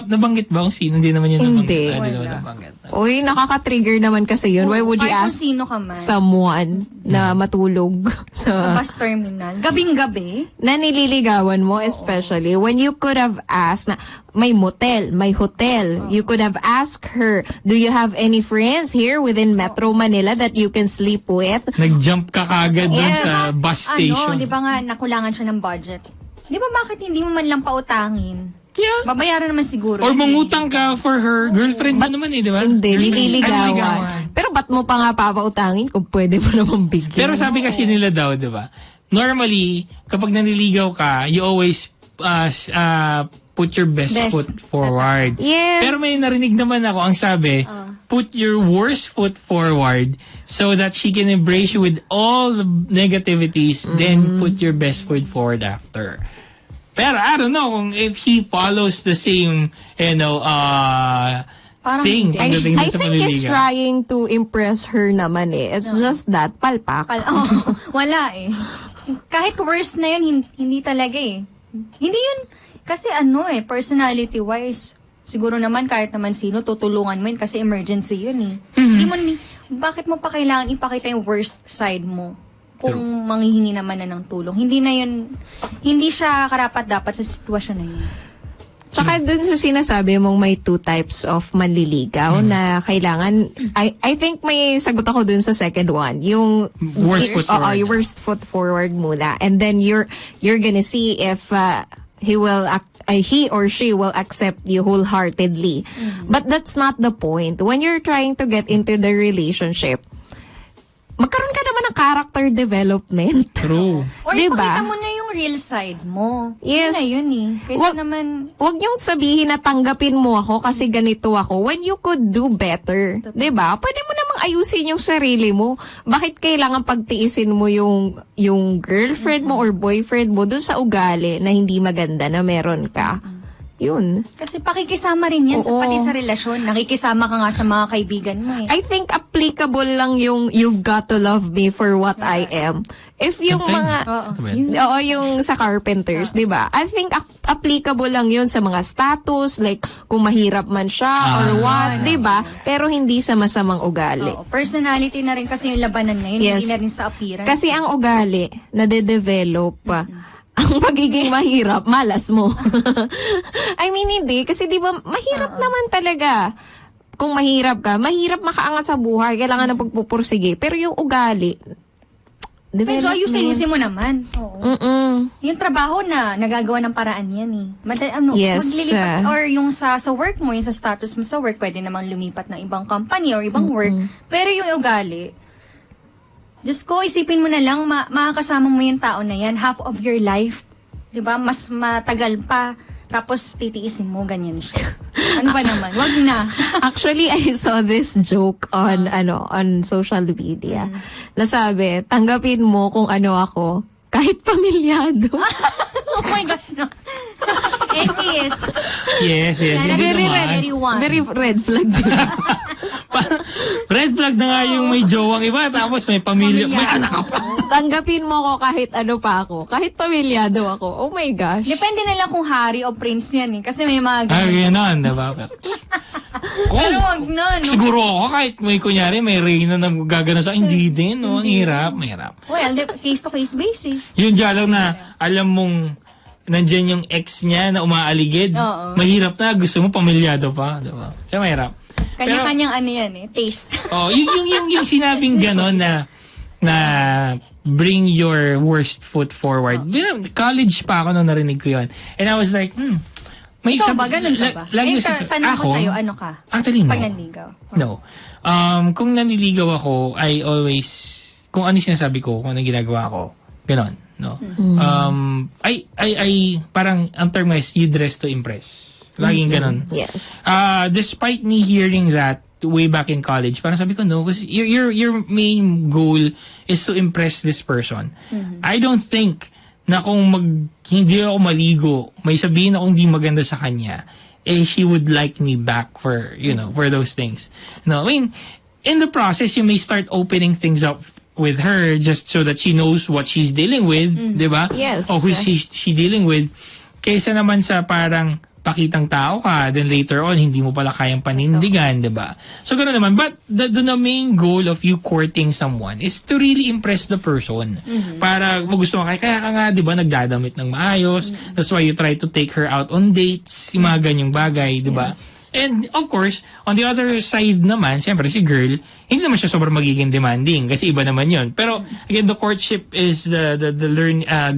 nabanggit ba kung sino? Hindi naman yun Hindi. nabanggit. Uy, nakaka-trigger naman kasi yun. Why would you Kahit ask kung sino ka man. someone na matulog Sa bus terminal. Gabing-gabi. na nililigawan mo, especially when you could have asked na may motel, may hotel. You could have asked her, do you have any friends here within Metro Manila that you can sleep with? Nag-jump ka kagad dun sa bus station. Di ba nga, nakulangan siya ng budget? Di ba bakit hindi mo man lang pautangin? Yeah. Babayaran naman siguro. Or mangutang ka for her. Girlfriend mo naman eh, di ba? Hindi, Girlfriend. nililigawan. Pero ba't mo pa nga papautangin kung pwede mo naman bigyan? Pero sabi kasi nila daw, di ba? Normally, kapag naniligaw ka, you always put your best foot forward. Yes. Pero may narinig naman ako, ang sabi, put your worst foot forward so that she can embrace you with all the negativities, then put your best foot forward after. Pero I don't know kung if he follows the same, thing. I think he's trying to impress her naman eh. It's just that, palpak. Wala eh. Kahit worst na yun, hindi talaga eh. Hindi yun, kasi personality-wise, siguro naman kahit naman sino, tutulungan mo yun kasi emergency yun eh. Hindi mo bakit mo pa kailangan ipakita yung worst side mo? Kung manghihingi naman na ng tulong. Hindi siya karapat-dapat sa sitwasyon na yun. Tsaka dun sa sinasabi mong may two types of manliligaw na kailangan, I think may sagot ako dun sa second one. Yung worst foot forward. Yung worst foot forward muna. And then you're gonna see if he or she will accept you wholeheartedly. But that's not the point. When you're trying to get into the relationship, magkaroon ka naman ng character development. True. Or Diba? ipakita mo na yung real side mo. Yes. Yun na yun eh. Kaysa naman, Huwag niyong sabihin na tanggapin mo ako kasi ganito ako when you could do better. Diba? Pwede mo namang ayusin yung sarili mo. Bakit kailangan pagtiisin mo yung girlfriend mo or boyfriend mo dun sa ugali na hindi maganda na meron ka? Yun. kasi pakikisama rin yan Oo. pati sa relasyon. Nakikisama ka nga sa mga kaibigan mo eh. I think applicable lang yung you've got to love me for what I am. If yung yung sa carpenters, di ba? I think applicable lang yun sa mga status, like kung mahirap man siya or what, di ba? Pero hindi sa masamang ugali. Personality na rin kasi yung labanan ngayon, Yes. hindi na rin sa appearance. Kasi ang ugali, nade-develop ang pagiging mahirap, malas mo. I mean, hindi. Kasi di ba, mahirap naman talaga. Kung mahirap ka, mahirap makaangat sa buhay. Kailangan ng pagpupursige. Pero yung ugali, medyo ayusin mo naman. Oo. Yung trabaho na nagagawa ng paraan yan eh. Yes. Maglilipat, or yung sa work mo, yung sa status mo sa work, pwede namang lumipat ng ibang company or ibang work. Pero yung ugali, Diyos ko, isipin mo na lang, makakasama mo yung tao na yan, half of your life. Diba? Mas matagal pa. Tapos, titiisin mo, ganyan siya. Ano ba naman? Wag na. Actually, I saw this joke on social media. Nasabi, tanggapin mo kung ano ako, kahit pamilyado. Oh my gosh, no. Yes. Yes. Very red flag. Red flag na nga yung may jowang iba, tapos may pamilya, may anak ka pa. Tanggapin mo ko kahit ano pa ako. Kahit pamilyado ako. Oh my gosh. Depende na lang kung hari o prince yan eh. Kasi may mga Ganun, diba? Pero wag na, no? Siguro ako, kahit may kunyari, may reyna na gagana sa hindi din, no? Ang hirap, mahirap. Well, case-to-case basis. Yung dialog na, alam mong, nandyan yung ex niya na umaaligid, mahirap na, gusto mo pamilyado pa, diba? Kaya mahirap. Kanya-kanyang ano yan eh, taste. Yung sinabing gano'n na bring your worst foot forward. College pa ako nung narinig ko yun. And I was like, Ikaw ba? Ganun ka ba? Tanong ko sa'yo, ano ka? Actually, no. Pag nanligaw? No. Kung naniligaw ako, I always, kung ano sinasabi ko, kung ano ginagawa ko, ganon. No. Parang, ang term is, you dress to impress. Laging ganon. Yes. Despite me hearing that way back in college, parang sabi ko, no, because your main goal is to impress this person. I don't think na kung hindi ako maligo, may sabihin akong hindi maganda sa kanya, she would like me back for, for those things. No, I mean, in the process, you may start opening things up with her just so that she knows what she's dealing with, di ba? Yes. O who she dealing with. Kaysa naman sa parang pakitang tao ka, then later on, hindi mo pala kayang panindigan, diba? So, gano'n naman. But the main goal of you courting someone is to really impress the person. Para magustuhan ka. Kaya ka nga, diba, nagdadamit ng maayos. That's why you try to take her out on dates. Yung mga ganyang bagay, diba? Yes. And, of course, on the other side naman, siyempre, si girl, hindi naman siya sobrang magiging demanding kasi iba naman yon. Pero, again, the courtship is the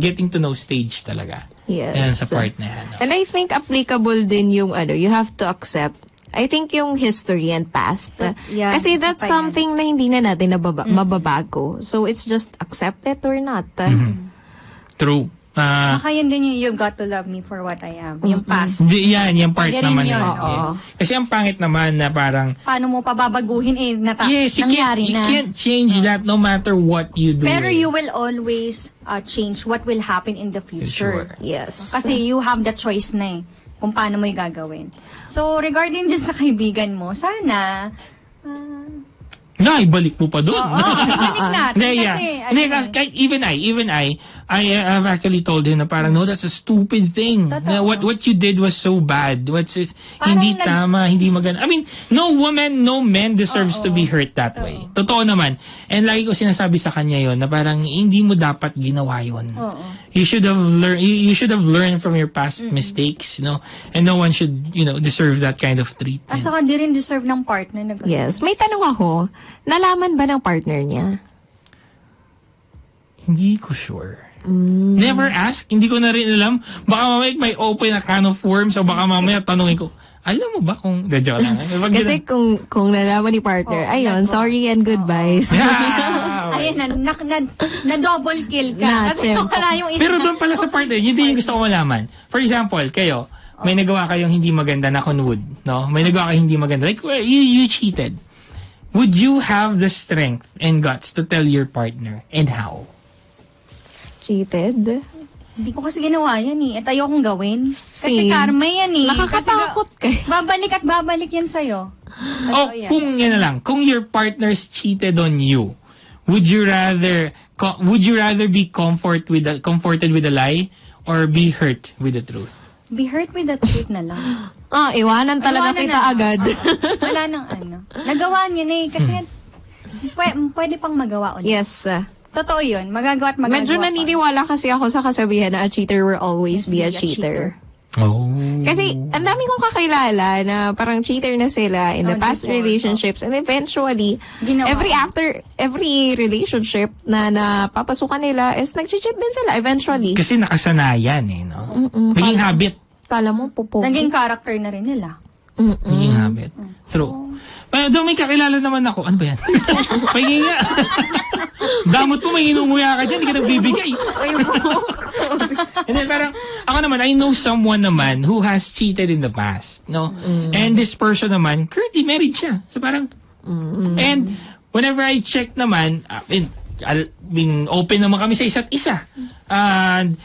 getting to know stage talaga. Yes. Yan sa part na yan. And I think applicable din yung you have to accept. I think yung history and past. Yeah, kasi that's something na hindi na natin mababago. So it's just accept it or not. True. Baka yun din yung you got to love me for what I am. Yung past. Yung part Pwede naman. yun. Kasi ang pangit naman na parang paano mo pababaguhin nangyari you na. can't change that no matter what you do. Pero you will always change what will happen in the future. Sure. Yes. Kasi you have the choice na kung paano mo yung gagawin. So, regarding dyan sa kaibigan mo, sana ibalik mo pa doon. ibalik natin. Kasi, even I have actually told him na parang, no, that's a stupid thing. Na what you did was so bad. Hindi tama, hindi maganda. I mean, no woman, no man deserves to be hurt that way. Totoo naman. And lagi ko sinasabi sa kanya yon na parang hindi mo dapat ginawa yon. You should have learned from your past mistakes, no? And no one should, deserve that kind of treatment. At saka di rin deserve ng partner na ganun. Yes. May tanong ako, nalaman ba ng partner niya? Hindi ko sure. Never ask. Hindi ko na rin alam. Baka mamaya may open a can of worms o baka mamaya tanongin ko, alam mo ba kung... Joke lang. Kasi kung nalaman ni partner, ayun, sorry and goodbyes. Ayun, na-double kill ka. Kasi wala yung isa. Pero doon pala sa partner, yun din yung gusto ko malaman. For example, kayo, may nagawa kayong hindi maganda na conwood, no? May nagawa kayong hindi maganda. Like, you cheated. Would you have the strength and guts to tell your partner? And how? Cheated? Hindi ko kasi ginawa yan eh. At ayokong gawin. Kasi karma yan eh. Nakakatakot ka. Babalik at babalik yan sa'yo. Kung yan na lang, kung your partner's cheated on you, would you rather be comforted with a lie or be hurt with the truth? Be hurt with the truth na lang. Iwanan talaga kita agad. Wala nang Nagawa niya na eh. Kasi pwede pang magawa ulit. Yes. Totoo yun. Magagawa at magagawa. Medyo naniniwala kasi ako sa kasabihan na a cheater will always be a cheater. Oh. Kasi ang dami kong kakilala na parang cheater na sila in the past relationships and eventually every relationship na napapasukan nila is nag-cheat din sila eventually. Kasi nakasanayan no? Naging habit. Kala mo, pupo. Naging character na rin nila. Naging habit. True. Pero may kakilala naman ako. Ano ba yan? Pahingi nga. Damot mo, may inunguya ka dyan. Hindi ka nagbibigay. And then parang, ako naman, I know someone naman who has cheated in the past. No? And this person naman, currently married siya. So parang, and whenever I check naman, open naman kami sa isa't isa. And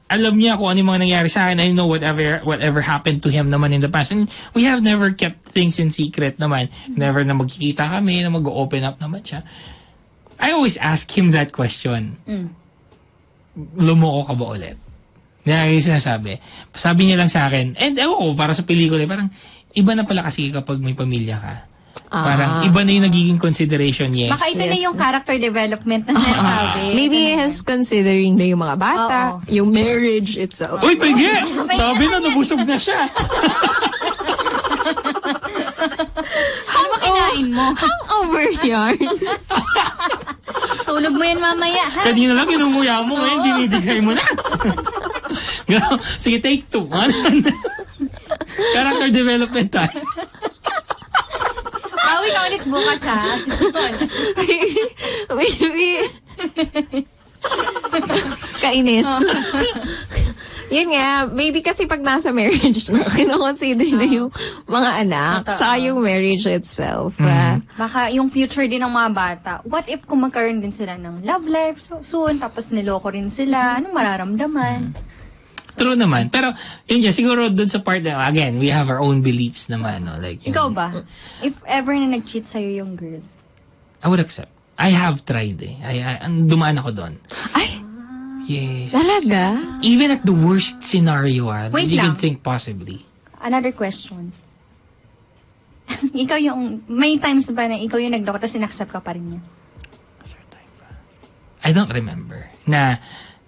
alam niya kung ano yung mga nangyari sa akin. I know whatever happened to him naman in the past. And we have never kept things in secret naman. Never na magkikita kami, na mag-open up naman siya. I always ask him that question. Lumoko ka ba ulit? Yan yung sinasabi. Sabi niya lang sa akin, and para sa pelikula, parang iba na pala kasi kapag may pamilya ka. Parang iba na yung nagiging consideration, yes. Baka ito na yung character development na sinasabi. Maybe he is considering na yung mga bata, yung marriage itself. Uy, pwede! Sabi na, nabusog na siya. Ano ba kinain mo? Hangover yarn. Tulog mo yan mamaya, ha? Kanina lang, inunguya mo, ngayon dinidigay mo na. Sige, take 2. Character development tayo. Bawi ka ulit bukas, ha? Kainis. Yun nga, maybe kasi pag nasa marriage na, kinoconsider na yung mga anak, saka yung marriage itself. Baka yung future din ng mga bata, what if kung magkaroon din sila ng love life soon, tapos niloko rin sila, anong mararamdaman? True naman. Pero, yun dyan, siguro dun sa part na, again, we have our own beliefs naman. No? Like, ikaw ba? If ever na nag-cheat sa'yo yung girl? I would accept. I have tried dumaan ako doon. Ay! Yes. Talaga? Even at the worst scenario, Wait you lang. can think possibly. Another question. Ikaw yung, may times ba na ikaw yung nagloko tapos in-accept ka pa rin niya? I don't remember na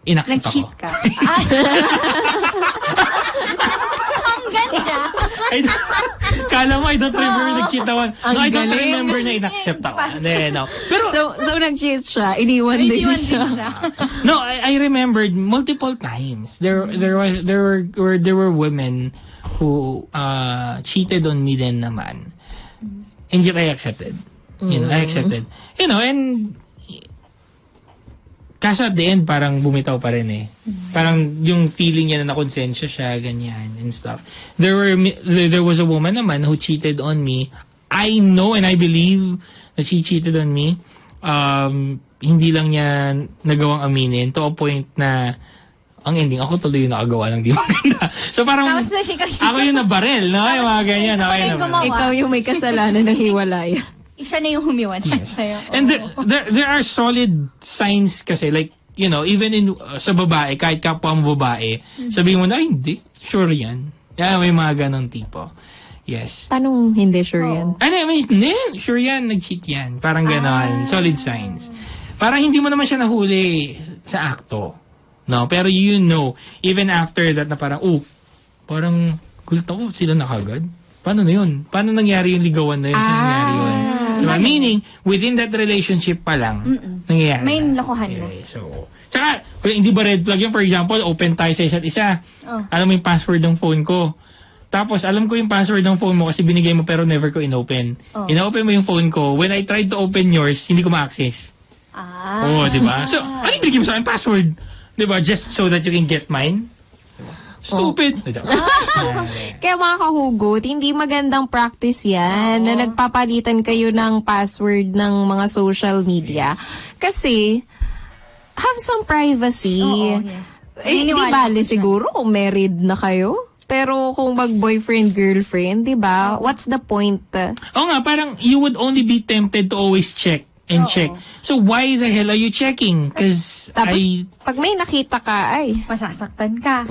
in-accept Nag-cheat ako. ka? Ang ganda! Kala mo, I don't remember nag-cheat ako. No, I don't remember na in-accept ako. No. Pero, So nag-cheat siya, iniwan din siya. no, I remembered multiple times. There were women who cheated on me then naman. And yet I accepted. I accepted. And kaso at the end, parang bumitaw pa rin eh. Parang yung feeling niya na nakonsensya siya, ganyan, and stuff. There was a woman naman who cheated on me. I know and I believe that she cheated on me. Hindi lang niya nagawang aminin to a point na ang ending, ako tuloy yung nakagawa ng di maganda. So parang, ako yung nabarel, no? Yung mga ganyan. Ikaw yung may kasalanan ng hiwalayan. Siya na yung humiwan sa'yo. And there are solid signs kasi, like, even sa babae, kahit kapwa mo babae, sabihin mo na, hindi, sure yan. May mga ganong tipo. Yes. Paano hindi sure yan? Hindi, sure yan, nag-cheat yan. Parang ganon, solid signs. Parang hindi mo naman siya nahuli sa akto. No? Pero even after that na parang, parang, gusto ko sila nakagad. Paano na yun? Paano nangyari yung ligawan na yun? Saan nangyari yun? Diba? Meaning, within that relationship pa lang, nangyayari. May lokohan na. So, tsaka, hindi ba red flag yun? For example, open tayo sa isa't isa. Alam mo yung password ng phone ko. Tapos, alam ko yung password ng phone mo kasi binigay mo pero never ko inopen. Inopen mo yung phone ko. When I tried to open yours, hindi ko ma-access. Diba? So, ano yung binigay mo sa akin? Password. Diba? Just so that you can get mine? Stupid. Kaya mga kahugot, hindi magandang practice yan na nagpapalitan kayo ng password ng mga social media. Kasi, have some privacy. Yes. Di bali siguro kung married na kayo. Pero kung mag-boyfriend, girlfriend, di ba? What's the point? Nga, parang you would only be tempted to always check and check. So, why the hell are you checking? Because tapos, pag may nakita ka, masasaktan ka.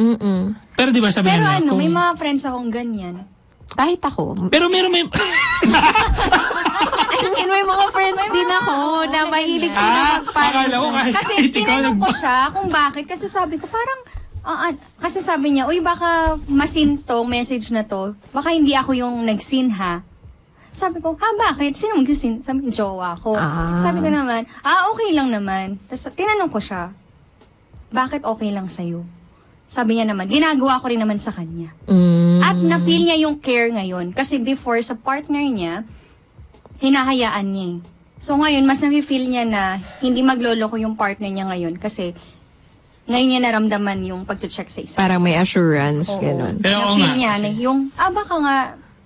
Pero di ba sabihin na, may mga friends akong ganyan. Kahit ako. Pero may may mga friends din ako na mahilig sila magpalit. Kasi tinanong ko siya kung bakit. Kasi sabi ko, parang, kasi sabi niya, baka masin to, message na to. Baka hindi ako yung nagsin, ha? Sabi ko, bakit? Sino mag-sin? Sabi ko, jowa ko. Sabi ko naman, okay lang naman. Tapos, tinanong ko siya, bakit okay lang sa'yo? Sabi niya naman, ginagawa ko rin naman sa kanya. At na-feel niya yung care ngayon. Kasi before, sa partner niya, hinahayaan niya eh. So ngayon, mas na-feel niya na hindi magloloko yung partner niya ngayon kasi ngayon niya naramdaman yung pag-check sa isa. Parang may assurance, Oo. gano'n. Pero oo Na-feel nga, niya kasi- na yung, baka nga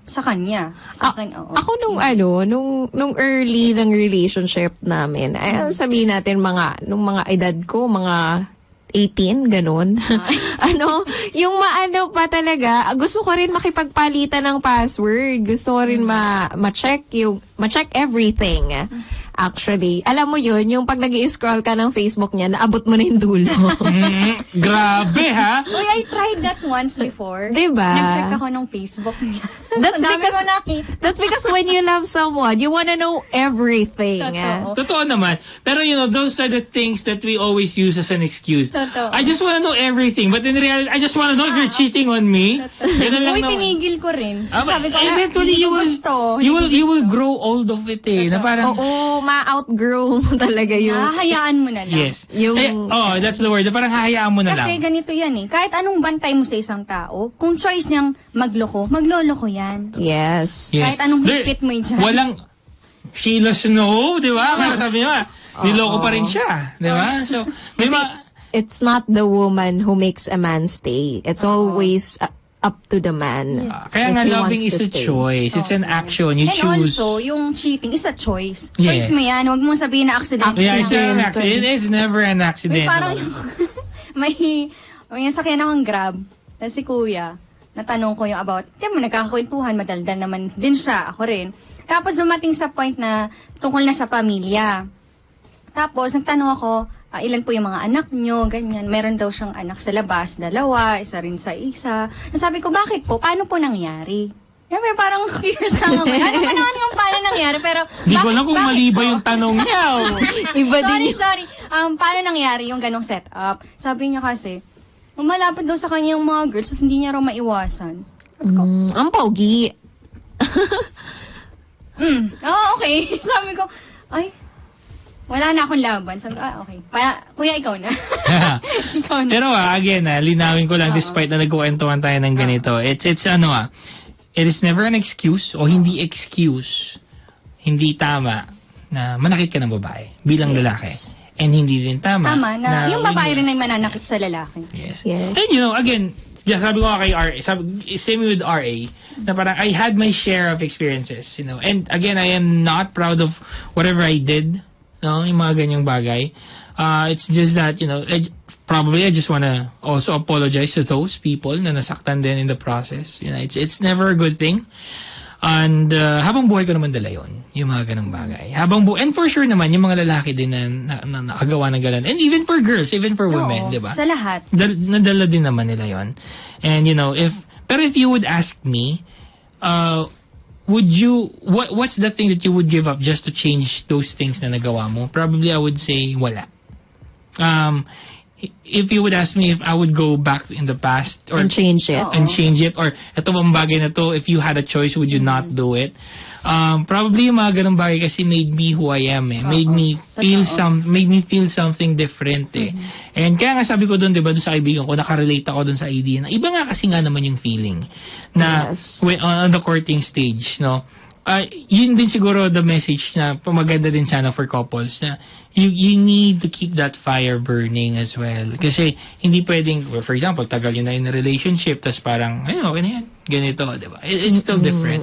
sa kanya. Sa akin, oo. Ako nung early ng relationship namin, ay sabihin natin nung mga edad ko, mga 18, ganun. Yung maano pa talaga, gusto ko rin makipagpalitan ng password. Gusto ko rin ma-check everything. Actually, alam mo yun, yung pag nag-i-scroll ka ng Facebook niya, naabot mo na yung dulo. Grabe, ha? Uy, I tried that once before. Diba? Nag-check ako ng Facebook niya. That's Ang dami because- ko nakita. That's because when you love someone, you wanna know everything. Totoo. Totoo naman. Pero those are the things that we always use as an excuse. Totoo. I just wanna know everything. But in reality, I just wanna know if you're cheating on me. Ganun lang Uy, naman. tinigil ko rin. Ah, Sabi ko, eventually, hindi you ko will, gusto. you will grow old of it eh. Na parang, Oo, ma-outgrow mo talaga yung... Hayaan mo na lang. yes. Yung- That's the word. Parang hahayaan mo na Kasi lang. ganito yan eh. Kahit anong bantay mo sa isang tao, kung choice niyang magloloko yan. Yes. Yes. Kahit anong higpit mo yun dyan. Walang Sheila Snow, di ba? Kaya sabi niya, niloko pa rin siya. Di ba? So, may Kasi it's not the woman who makes a man stay. It's always up to the man. kaya if nga he loving wants is to a stay. choice. It's an action. You And choose. also, yung cheating is a choice. Yes. Choice mo yan. Huwag mong sabihin na accident. Yeah, it's lang. an accident. It is never an May accident. parang may sakyan akong Grab. Tapos si kuya, natanong ko yung about, mo nagkakakwentuhan, madaldal naman din siya, ako rin. Tapos dumating sa point na tungkol na sa pamilya. Tapos nagtanong ako, ilan po yung mga anak nyo, ganyan. Meron daw siyang anak sa labas, 2, isa rin sa isa. Nasabi ko, bakit po? Paano po nangyari? Siyempre, parang curious lang ako. Ano ba naman kung paano nangyari? Pero, Di ko lang kung bakit mali ba po? yung tanong niya. Iba din Sorry. Paano nangyari yung ganong setup? Sabi niya kasi, malapit daw sa kanya yung mga girls, tapos hindi niya raw maiwasan. ang pogi. Okay. Sabi ko, ay, wala na akong laban. Sabi ko, okay. Kuya, ikaw na. Ikaw na. Pero again, linawin ko lang despite na nagkukwentuhan tayo ng ganito. It's it is never an excuse o hindi excuse, hindi tama na manakit ka ng babae bilang lalaki. And hindi din tama. Tama na, yung babae rin ay mananakit sa lalaki. Yes. Yes. And again, sabi ko nga kay RA, same with RA, na parang I had my share of experiences, and again, I am not proud of whatever I did, yung mga ganyang bagay. It's just that, probably I just wanna also apologize to those people na nasaktan din in the process. It's never a good thing. And habang buhay ko naman dala yun, yung mga ganang bagay. And for sure naman, yung mga lalaki din na nakagawa ng galan. And even for girls, even for women, di ba? Sa lahat. Nadala din naman nila yon. And pero if you would ask me, what's the thing that you would give up just to change those things na nagawa mo? Probably I would say wala. If you would ask me if I would go back in the past or And change it. or ito bang bagay na to, if you had a choice, would you not do it? Probably yung mga ganung bagay kasi made me who I am. Made me feel something different eh. And kaya nga sabi ko doon, 'di ba, doon sa kaibigan ko, nakarelate ako doon sa idea na iba nga kasi nga naman yung feeling na when, on the courting stage, no. Yun din siguro the message na maganda din sana for couples na you need to keep that fire burning as well. Kasi hindi pwedeng, for example, tagal yun na in a relationship, tas parang, okay na yan, ganito, diba? It's still different.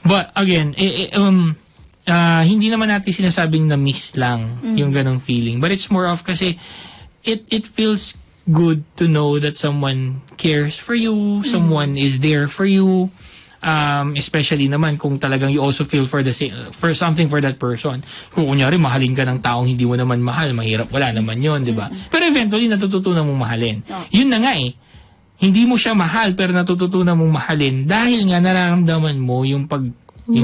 But again, hindi naman natin sinasabing na miss lang yung ganong feeling. But it's more of kasi it feels good to know that someone cares for you, someone is there for you. Especially naman kung talagang you also feel for something for that person. Kung kunyari mahalin ka ng taong hindi mo naman mahal, mahirap, wala naman yun, di ba? Pero eventually natututunan mong mahalin. Yun na nga eh. Hindi mo siya mahal pero natututunan mong mahalin dahil nga nararamdaman mo yung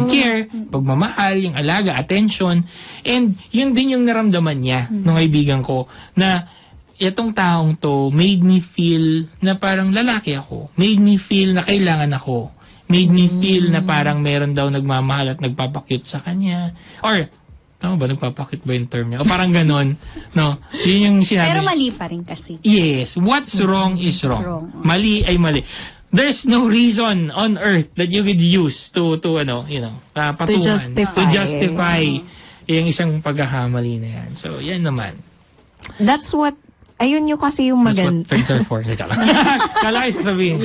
care, pagmamahal, yung alaga, attention, and yun din yung naramdaman niya ng kaibigan ko na itong taong to made me feel na parang lalaki ako. Made me feel na kailangan ako. Made me feel na parang meron daw nagmamahal at nagpapakyut sa kanya. Or, tama ba? Nagpapakyut ba yung term niya? O parang ganon. No? Yun yung sinabi. Pero mali pa rin kasi. Yes. What's wrong is wrong. Mali ay mali. there's no reason on earth that you could use to patungan, to justify yung isang pagkakamali na yan. So, yan naman. That's what, ayun yung kasi yung maganda. That's what friends are for. Kala kayo sasabihin.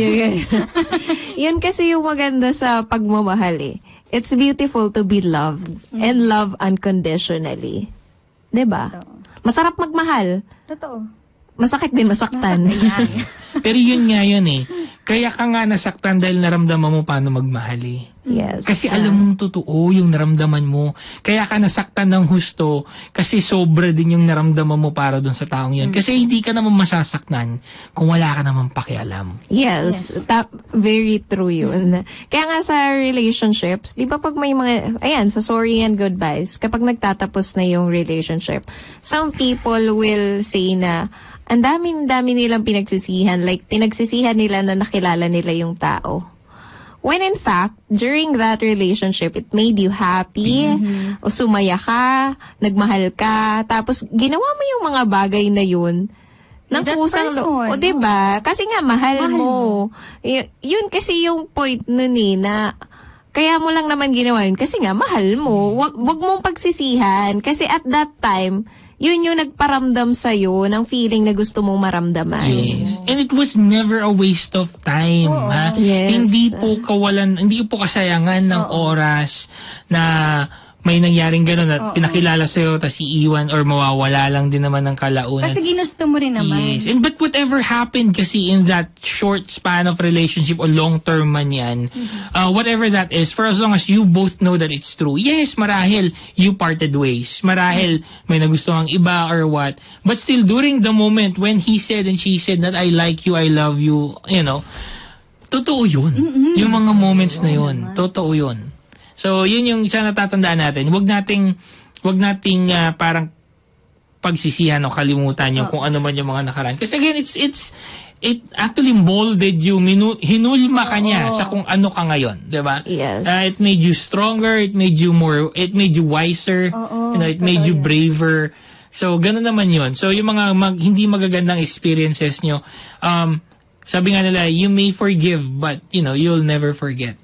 Yun kasi yung maganda sa pagmamahal eh. It's beautiful to be loved and love unconditionally. Diba? Masarap magmahal. Totoo. Masakit din masaktan. Pero yun nga yun eh. Kaya ka nga nasaktan dahil naramdaman mo paano magmahal eh. Yes. Kasi alam mong totoo yung naramdaman mo. Kaya ka nasaktan ng husto kasi sobra din yung naramdaman mo para dun sa taong yun. Kasi hindi ka naman masasaktan kung wala ka naman pakialam. Yes. Very true yun. Kaya nga sa relationships, di ba pag may mga, ayan, sa sorry and goodbyes, kapag nagtatapos na yung relationship, some people will say na, ang dami nilang pinagsisihan. Like, pinagsisihan nila na nakilala nila yung tao. When in fact, during that relationship, it made you happy, o sumaya ka, nagmahal ka, tapos ginawa mo yung mga bagay na yun, ng kusang o diba? Kasi nga, mahal mo. Yun kasi yung point nun eh, na kaya mo lang naman ginawa yun, kasi nga, mahal mo. Wag mong pagsisihan, kasi at that time, yun yung nagparamdam sa'yo ng feeling na gusto mong maramdaman. Yes. And it was never a waste of time. Ha? Yes. Hindi po kasayangan ng oras na may nangyaring gano'n na pinakilala sa'yo tapos iiwan or mawawala lang din naman ng kalaunan. Kasi ginusto mo rin naman. Yes. But whatever happened kasi in that short span of relationship o long-term man yan, whatever that is, for as long as you both know that it's true, yes, marahil you parted ways. Marahil may nagustuhang iba or what. But still, during the moment when he said and she said that I like you, I love you, totoo yun. Yung mga moments na yun. Totoo yun. So, yun yung isa natatandaan natin. Huwag nating parang pagsisihan o kalimutan yung kung ano man yung mga nakaraan. Kasi again, it actually molded you, hinulma ka niya sa kung ano ka ngayon, di ba? Yes. It made you stronger, it made you wiser, it made you braver. So, gano'n naman yun. So, yung mga hindi magagandang experiences nyo, sabi nga nila, you may forgive, but, you'll never forget.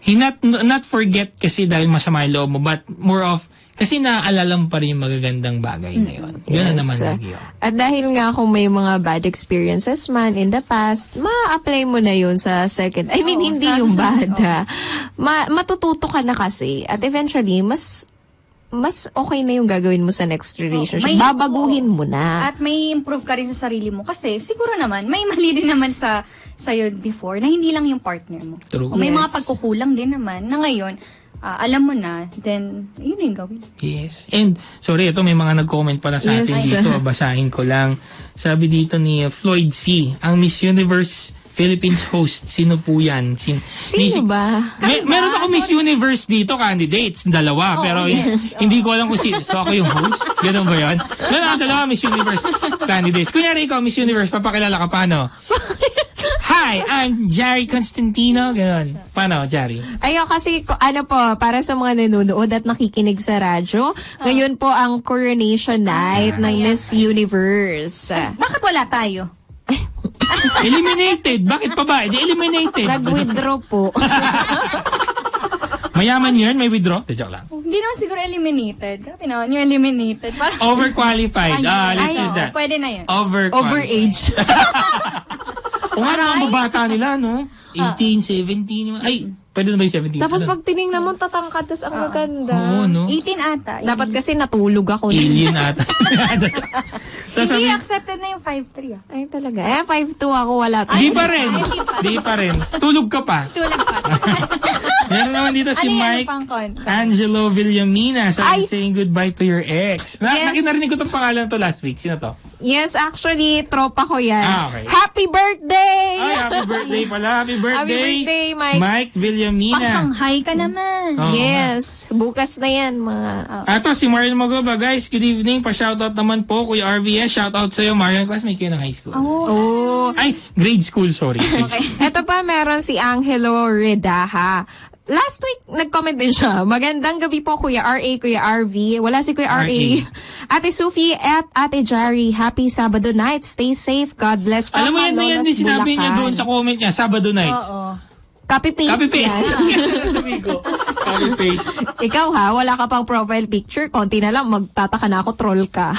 Not forget kasi dahil masama yung loob mo, but more of, kasi naaalala mo pa rin yung magagandang bagay na yun. Yun na naman lagi yun. At dahil nga kung may mga bad experiences man in the past, ma-apply mo na yun sa second. I mean, hindi yung bad. Matututo ka na kasi. At eventually, mas okay na yung gagawin mo sa next relationship. Babaguhin mo na. At may improve ka rin sa sarili mo. Kasi siguro naman, may mali din naman sa'yo before na hindi lang yung partner mo. True. O may mga pagkukulang din naman na ngayon, alam mo na, then, yun yung gawin. Yes. And, sorry, ito may mga nag-comment pala sa atin dito. Basahin ko lang. Sabi dito ni Floyd C., ang Miss Universe Philippines host, sino po yan? Sino ba? Meron ako Miss Universe dito, candidates, dalawa. Pero hindi ko alam kung sino. So ako yung host? Ganun ba yun? Meron ako dalawa Miss Universe candidates. Kunyari ikaw, Miss Universe, papakilala ka paano? Hi, I'm Jerry Constantino. Ganun. Paano, Jerry? Kasi para sa mga nanonood at nakikinig sa radyo, ngayon po ang coronation night ng Miss Universe. Bakit wala tayo? Eliminated. Bakit pa ba? Eliminated. Nag-withdraw po. Mayaman yun? May withdraw? Joke lang. Hindi naman siguro eliminated. Grabe naman yung eliminated. Overqualified. Let's use that. Pwede na yun. Overage. Kung ano ang babata nila, no? 18, 17. Ay, pwede na ba yung 17? Tapos pag tinignan mo, tatangkad, tapos ang maganda. Oo, no? 18 ata. Dapat kasi natulog ako. Alien ata. Hindi accepted na yung 5'3". Ay, talaga. 5'2" ako, wala. Di pa rin. Tulog ka pa. Tulog pa. Meron naman dito si Mike Angelo Villamina saying goodbye to your ex. Nakinarinig ko itong pangalan to last week. Sino to? Yes, actually, tropa ko yan. Okay. Happy birthday! Ay, happy birthday pala. Happy birthday. Happy birthday, Mike. Mike Villamina. Pang-Shanghai ka naman. Yes, bukas na yan, mga... Ito, si Marian Magoba. Guys, good evening. Pa-shoutout naman po, Kuya RVS. Shoutout sa'yo, Marian. Classmate kayo ng high school. Oh. Ay, grade school, sorry. Okay. Ito pa, meron si Angelo Redaha. last week, nag-comment din siya. Magandang gabi po, Kuya R.A., Kuya R.V. Wala si Kuya R.A. Ate Sophie at Ate Jari, happy Sabado night. Stay safe. God bless po. Alam mo yan na yan din sinabi niya doon sa comment niya, Sabado nights. Oo. Copy-paste yan. Sabi ko, copy-paste. Ikaw ha, wala ka pang profile picture. Konti na lang, magtataka na ako, troll ka.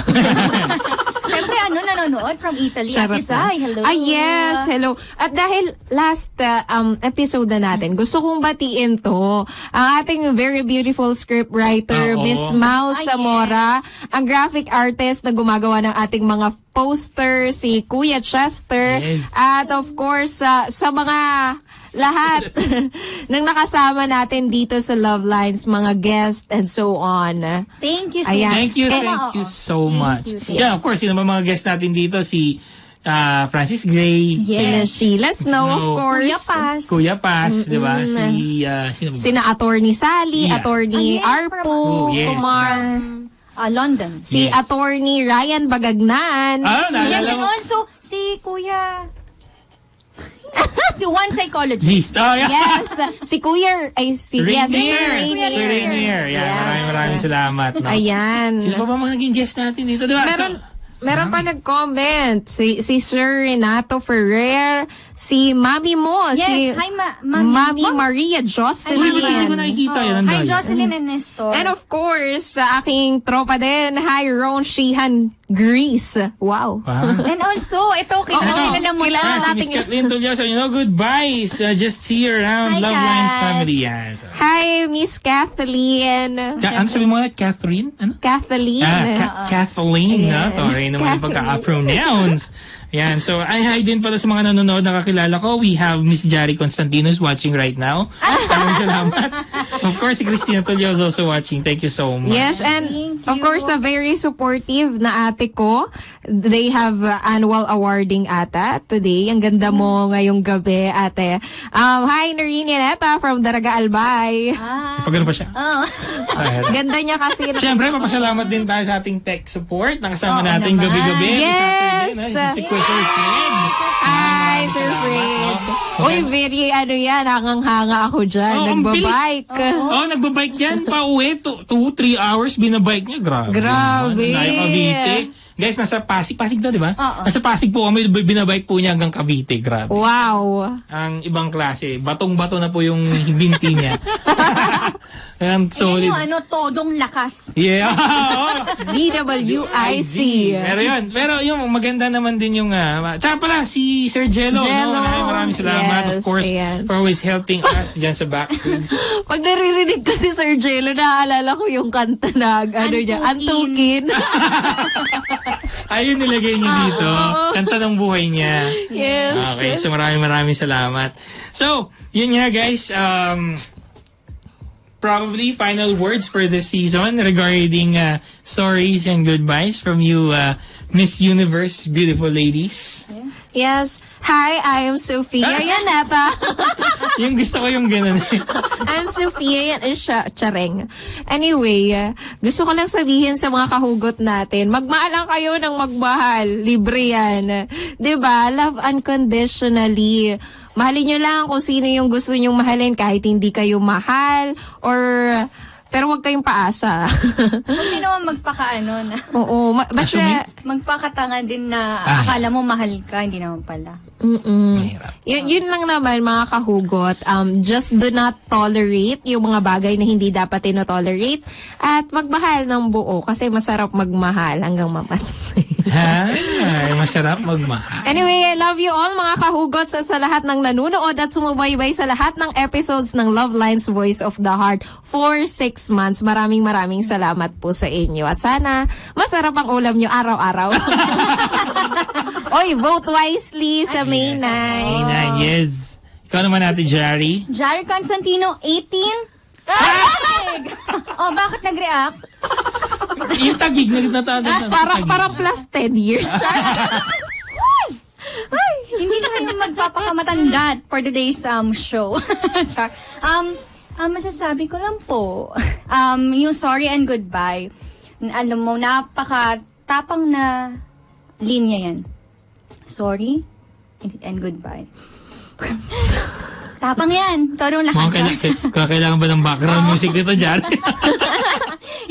Siyempre, nanonood from Italy. Ate Sai, hello. Yes, hello. At dahil last episode na natin, gusto kong batiin to. Ang ating very beautiful scriptwriter, Miss Mau Zamora, ang graphic artist na gumagawa ng ating mga poster, si Kuya Chester, at of course, sa mga lahat ng nakasama natin dito sa Lovelines, mga guests and so on. Thank you so Ayan. much. Thank you so much. You. Yeah, of course, sino ba mga guests natin dito? Si Francis Gray. Sina Sheila Snow, of course. Kuya Paz. Di ba? Sino ba? Sina Attorney Sally, Attorney Oh, Arpo, yes. Kumar. London. Si Attorney Ryan Bagagnan. Yes, naalala and mo. also, si Kuya... si One Psychologist. Oh, yeah. Yes, si Kuya, si Rainier. Yeah, maraming salamat. No? Ayan. Sino ba mga naging guest natin dito? Diba? Meron pa nag-comment. Si Sir Renato Ferrer, si Mami mo, Yes, si hi, Mami Maria Jocelyn. Hindi ko nakikita yun. Hi, Jocelyn and Nestor. And of course, sa aking tropa din, hi, Ron Sheehan Greece. Wow. And also, ito, kilala mo lang. Si Miss Kathleen Tulio, sabi nyo, goodbyes. Just see you around. Hi, Lovelines Kat. family. Yan. So. Hi, Miss Kathleen. Ano sabi mo na? Catherine? Ano? Kathleen. Kathleen. Ayan. Sorry naman yung pagka-pronounce. Yan. So, hi din pala sa mga nanonood na kakilala ko. We have Miss Jari Constantinos watching right now. Maraming salamat. Of course, si Christina Tulio is also watching. Thank you so much. Yes, and of course, a very supportive na ate ko. They have annual awarding ata today. Ang ganda mo ngayong gabi, ate. Hi, Noreen Yaneta from Daraga Albay. Pag ano pa siya? Ganda niya kasi. Siyempre, papasalamat din tayo sa ating tech support. Nakasama natin gabi-gabi. Yes! Si Sir Fred. Hi, Sir Fred. Uy, very hangang-hanga ako dyan. Nagbabike. Nagbabike yan. Pa-uwi. 2-3 hours binabike niya. Grabe. Cavite. Guys, nasa Pasig daw, di ba? Nasa Pasig po kami, binabike po niya hanggang Cavite. Grabe. Wow. Ang ibang klase. Batong-bato na po yung binti niya. Ang solid. Todong lakas. Yeah. DWIZ. Pero yung maganda naman din yung... tsaka pala, si Sir Jello. Maraming salamat, of course, for always helping us dyan sa backstage. Pag naririnig ko si Sir Jello, naaalala ko yung kanta na, Antukin. Ayun, nilagay niya dito. Kanta ng buhay niya. Yes. Okay, so maraming salamat. So, yun nga guys, probably final words for this season regarding stories and goodbyes from you, Miss Universe, beautiful ladies. Yes. Hi, I am Sophia Yaneta. Yung gusto ko yung ganun. I'm Sophia yan. Chareng. Anyway, gusto ko lang sabihin sa mga kahugot natin, magmahal lang kayo ng magmahal. Libre yan. 'Di ba? Love unconditionally. Mahalin nyo lang kung sino yung gusto nyong mahalin kahit hindi kayo mahal pero wag kayong paasa. Hindi naman magpakaano na. Oo. Basta magpakatanga din na akala mo mahal ka, hindi naman pala. Yun lang naman mga kahugot. Just do not tolerate yung mga bagay na hindi dapat tino-tolerate at magmahal ng buo kasi masarap magmahal hanggang mamatay. Masarap magmahal. Anyway, I love you all mga kahugot sa lahat ng nanunood at sumubaybay sa lahat ng episodes ng Lovelines Voice of the Heart for 6 months. Maraming salamat po sa inyo at sana masarap ang ulam nyo araw-araw. Oy, vote wisely sa May 9. May 9, yes. Ikaw naman natin, Jari. Jari Constantino, 18. Bakit nag-react? Yung tagig, Parang plus 10 years. Hindi na kayo magpapakamatanda for today's show. Masasabi ko lang po, yung sorry and goodbye, alam mo, napaka-tapang na linya yan. Sorry and goodbye. Tapang yan. Todo lakas. Kailangan ba ng background music dito, Jan?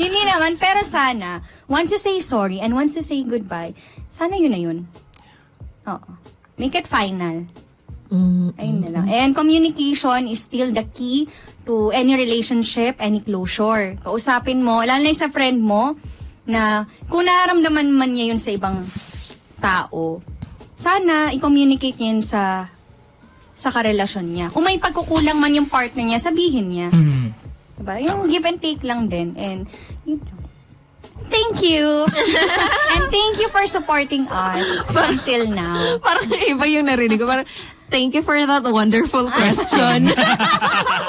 Hindi naman, pero sana, once you say sorry and once you say goodbye, sana yun na yun. Oo. Make it final. Ayun na lang. And communication is still the key to any relationship, any closure. Kausapin mo, lalo na sa friend mo, na kung nararamdaman man niya yun sa ibang tao, sana i-communicate niya yun sa karelasyon niya. Kung may pagkukulang man yung partner niya, sabihin niya. Diba? Yung give and take lang din. And thank you. And thank you for supporting us until now. Parang iba yung narinig ko. Parang, thank you for that wonderful question.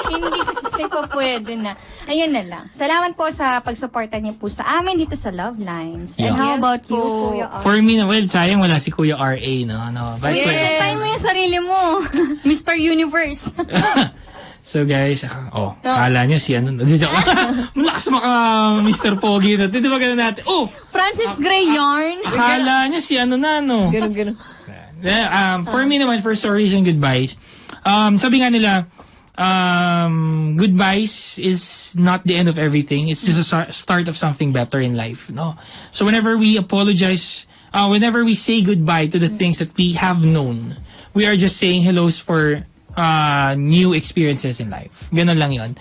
Hindi kasi po pwede na. Ayun na lang. Salamat po sa pagsuporta niyo po sa amin dito sa Lovelines. And how about you, Kuya R? For me, well, sayang wala si Kuya RA, no? But, Presentahin mo yung sarili mo. Mr. Universe. So guys, kala nyo si ano, malakas maka Mr. Pogi na. Di ba ganun natin? Francis Gray Yarn. Akala nyo si ano na, no? Ganun. For me naman, for stories and goodbyes, sabi nga nila, goodbyes is not the end of everything. It's just a start of something better in life, no? So whenever we apologize, whenever we say goodbye to the things that we have known, we are just saying hellos for new experiences in life. Ganun lang yun.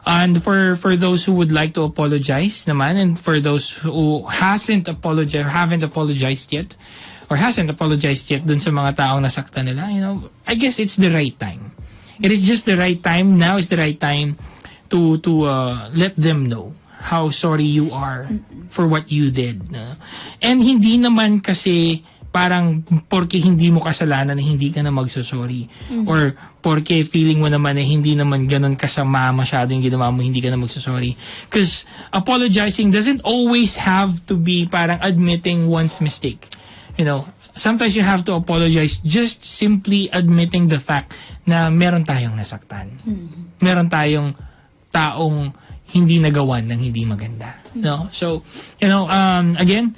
And for those who would like to apologize naman, and for those who haven't apologized yet dun sa mga taong nasaktan nila, I guess it's the right time. It is just the right time. Now is the right time to let them know how sorry you are for what you did. And hindi naman kasi parang porke hindi mo kasalanan na hindi ka na magsosorry. Or porke feeling mo naman na hindi naman ganun kasama masyado yung ginawa mo, hindi ka na magsosorry. Because apologizing doesn't always have to be parang admitting one's mistake. Sometimes you have to apologize just simply admitting the fact na meron tayong nasaktan. Meron tayong taong hindi nagawan ng hindi maganda. No? So, again,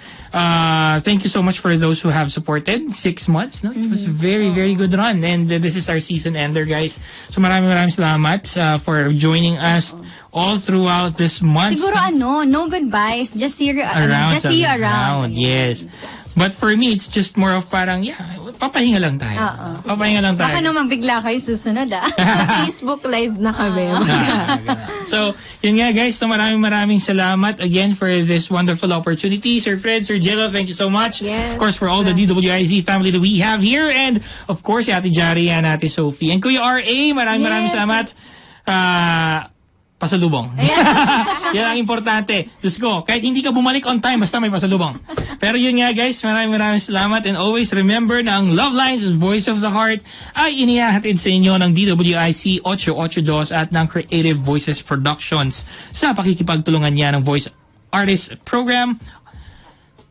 thank you so much for those who have supported 6 months. No? It was a very, very good run. And this is our season ender, guys. So maraming salamat for joining us all throughout this month. Siguro no goodbyes. Just see you around. Yes. But for me, it's just more of parang, papahinga lang tayo. Papahinga lang tayo. Baka naman bigla kayo susunod, Facebook Live na kami. So, yun nga guys. So maraming salamat again for this wonderful opportunity. Sir Fred, Sir Jello, thank you so much. Yes. Of course, for all the DWIZ family that we have here. And of course, Ate Jari and Ate Sophie. And Kuya RA, maraming salamat. Pasalubong. Yan ang importante. Diyos ko, kahit hindi ka bumalik on time, basta may pasalubong. Pero yun nga guys, maraming salamat. And always remember na ang Lovelines, Voice of the Heart, ay inihahatid sa inyo ng DWIZ 882 at ng Creative Voices Productions sa pakikipagtulungan niya ng Voice Artist Program,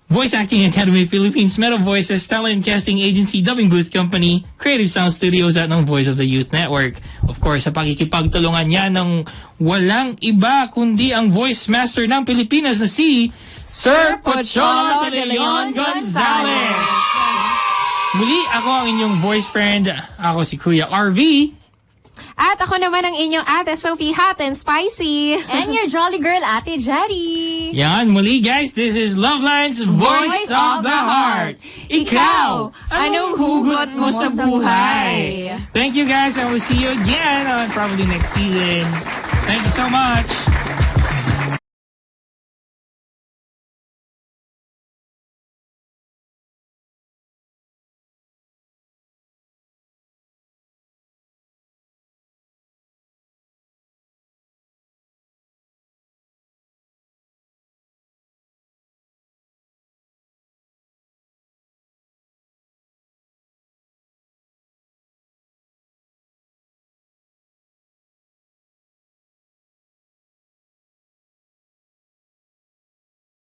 Voice Acting Academy Philippines, Meta Voices, Talent Casting Agency, Dubbing Booth Company, Creative Sound Studios at ng Voice of the Youth Network. Of course, sa pakikipagtulungan niya ng walang iba kundi ang Voice Master ng Pilipinas na si Sir Pocholo de Leon Gonzalez. Muli, ako ang inyong voice friend. Ako si Kuya RV. At ako naman ang inyong Ate Sophie, hot and spicy. And your jolly girl, Ate Jari. Yan, muli guys, this is Lovelines, Voice of the Heart. Ikaw, anong hugot mo sa buhay? Thank you guys, and we'll see you again on probably next season. Thank you so much.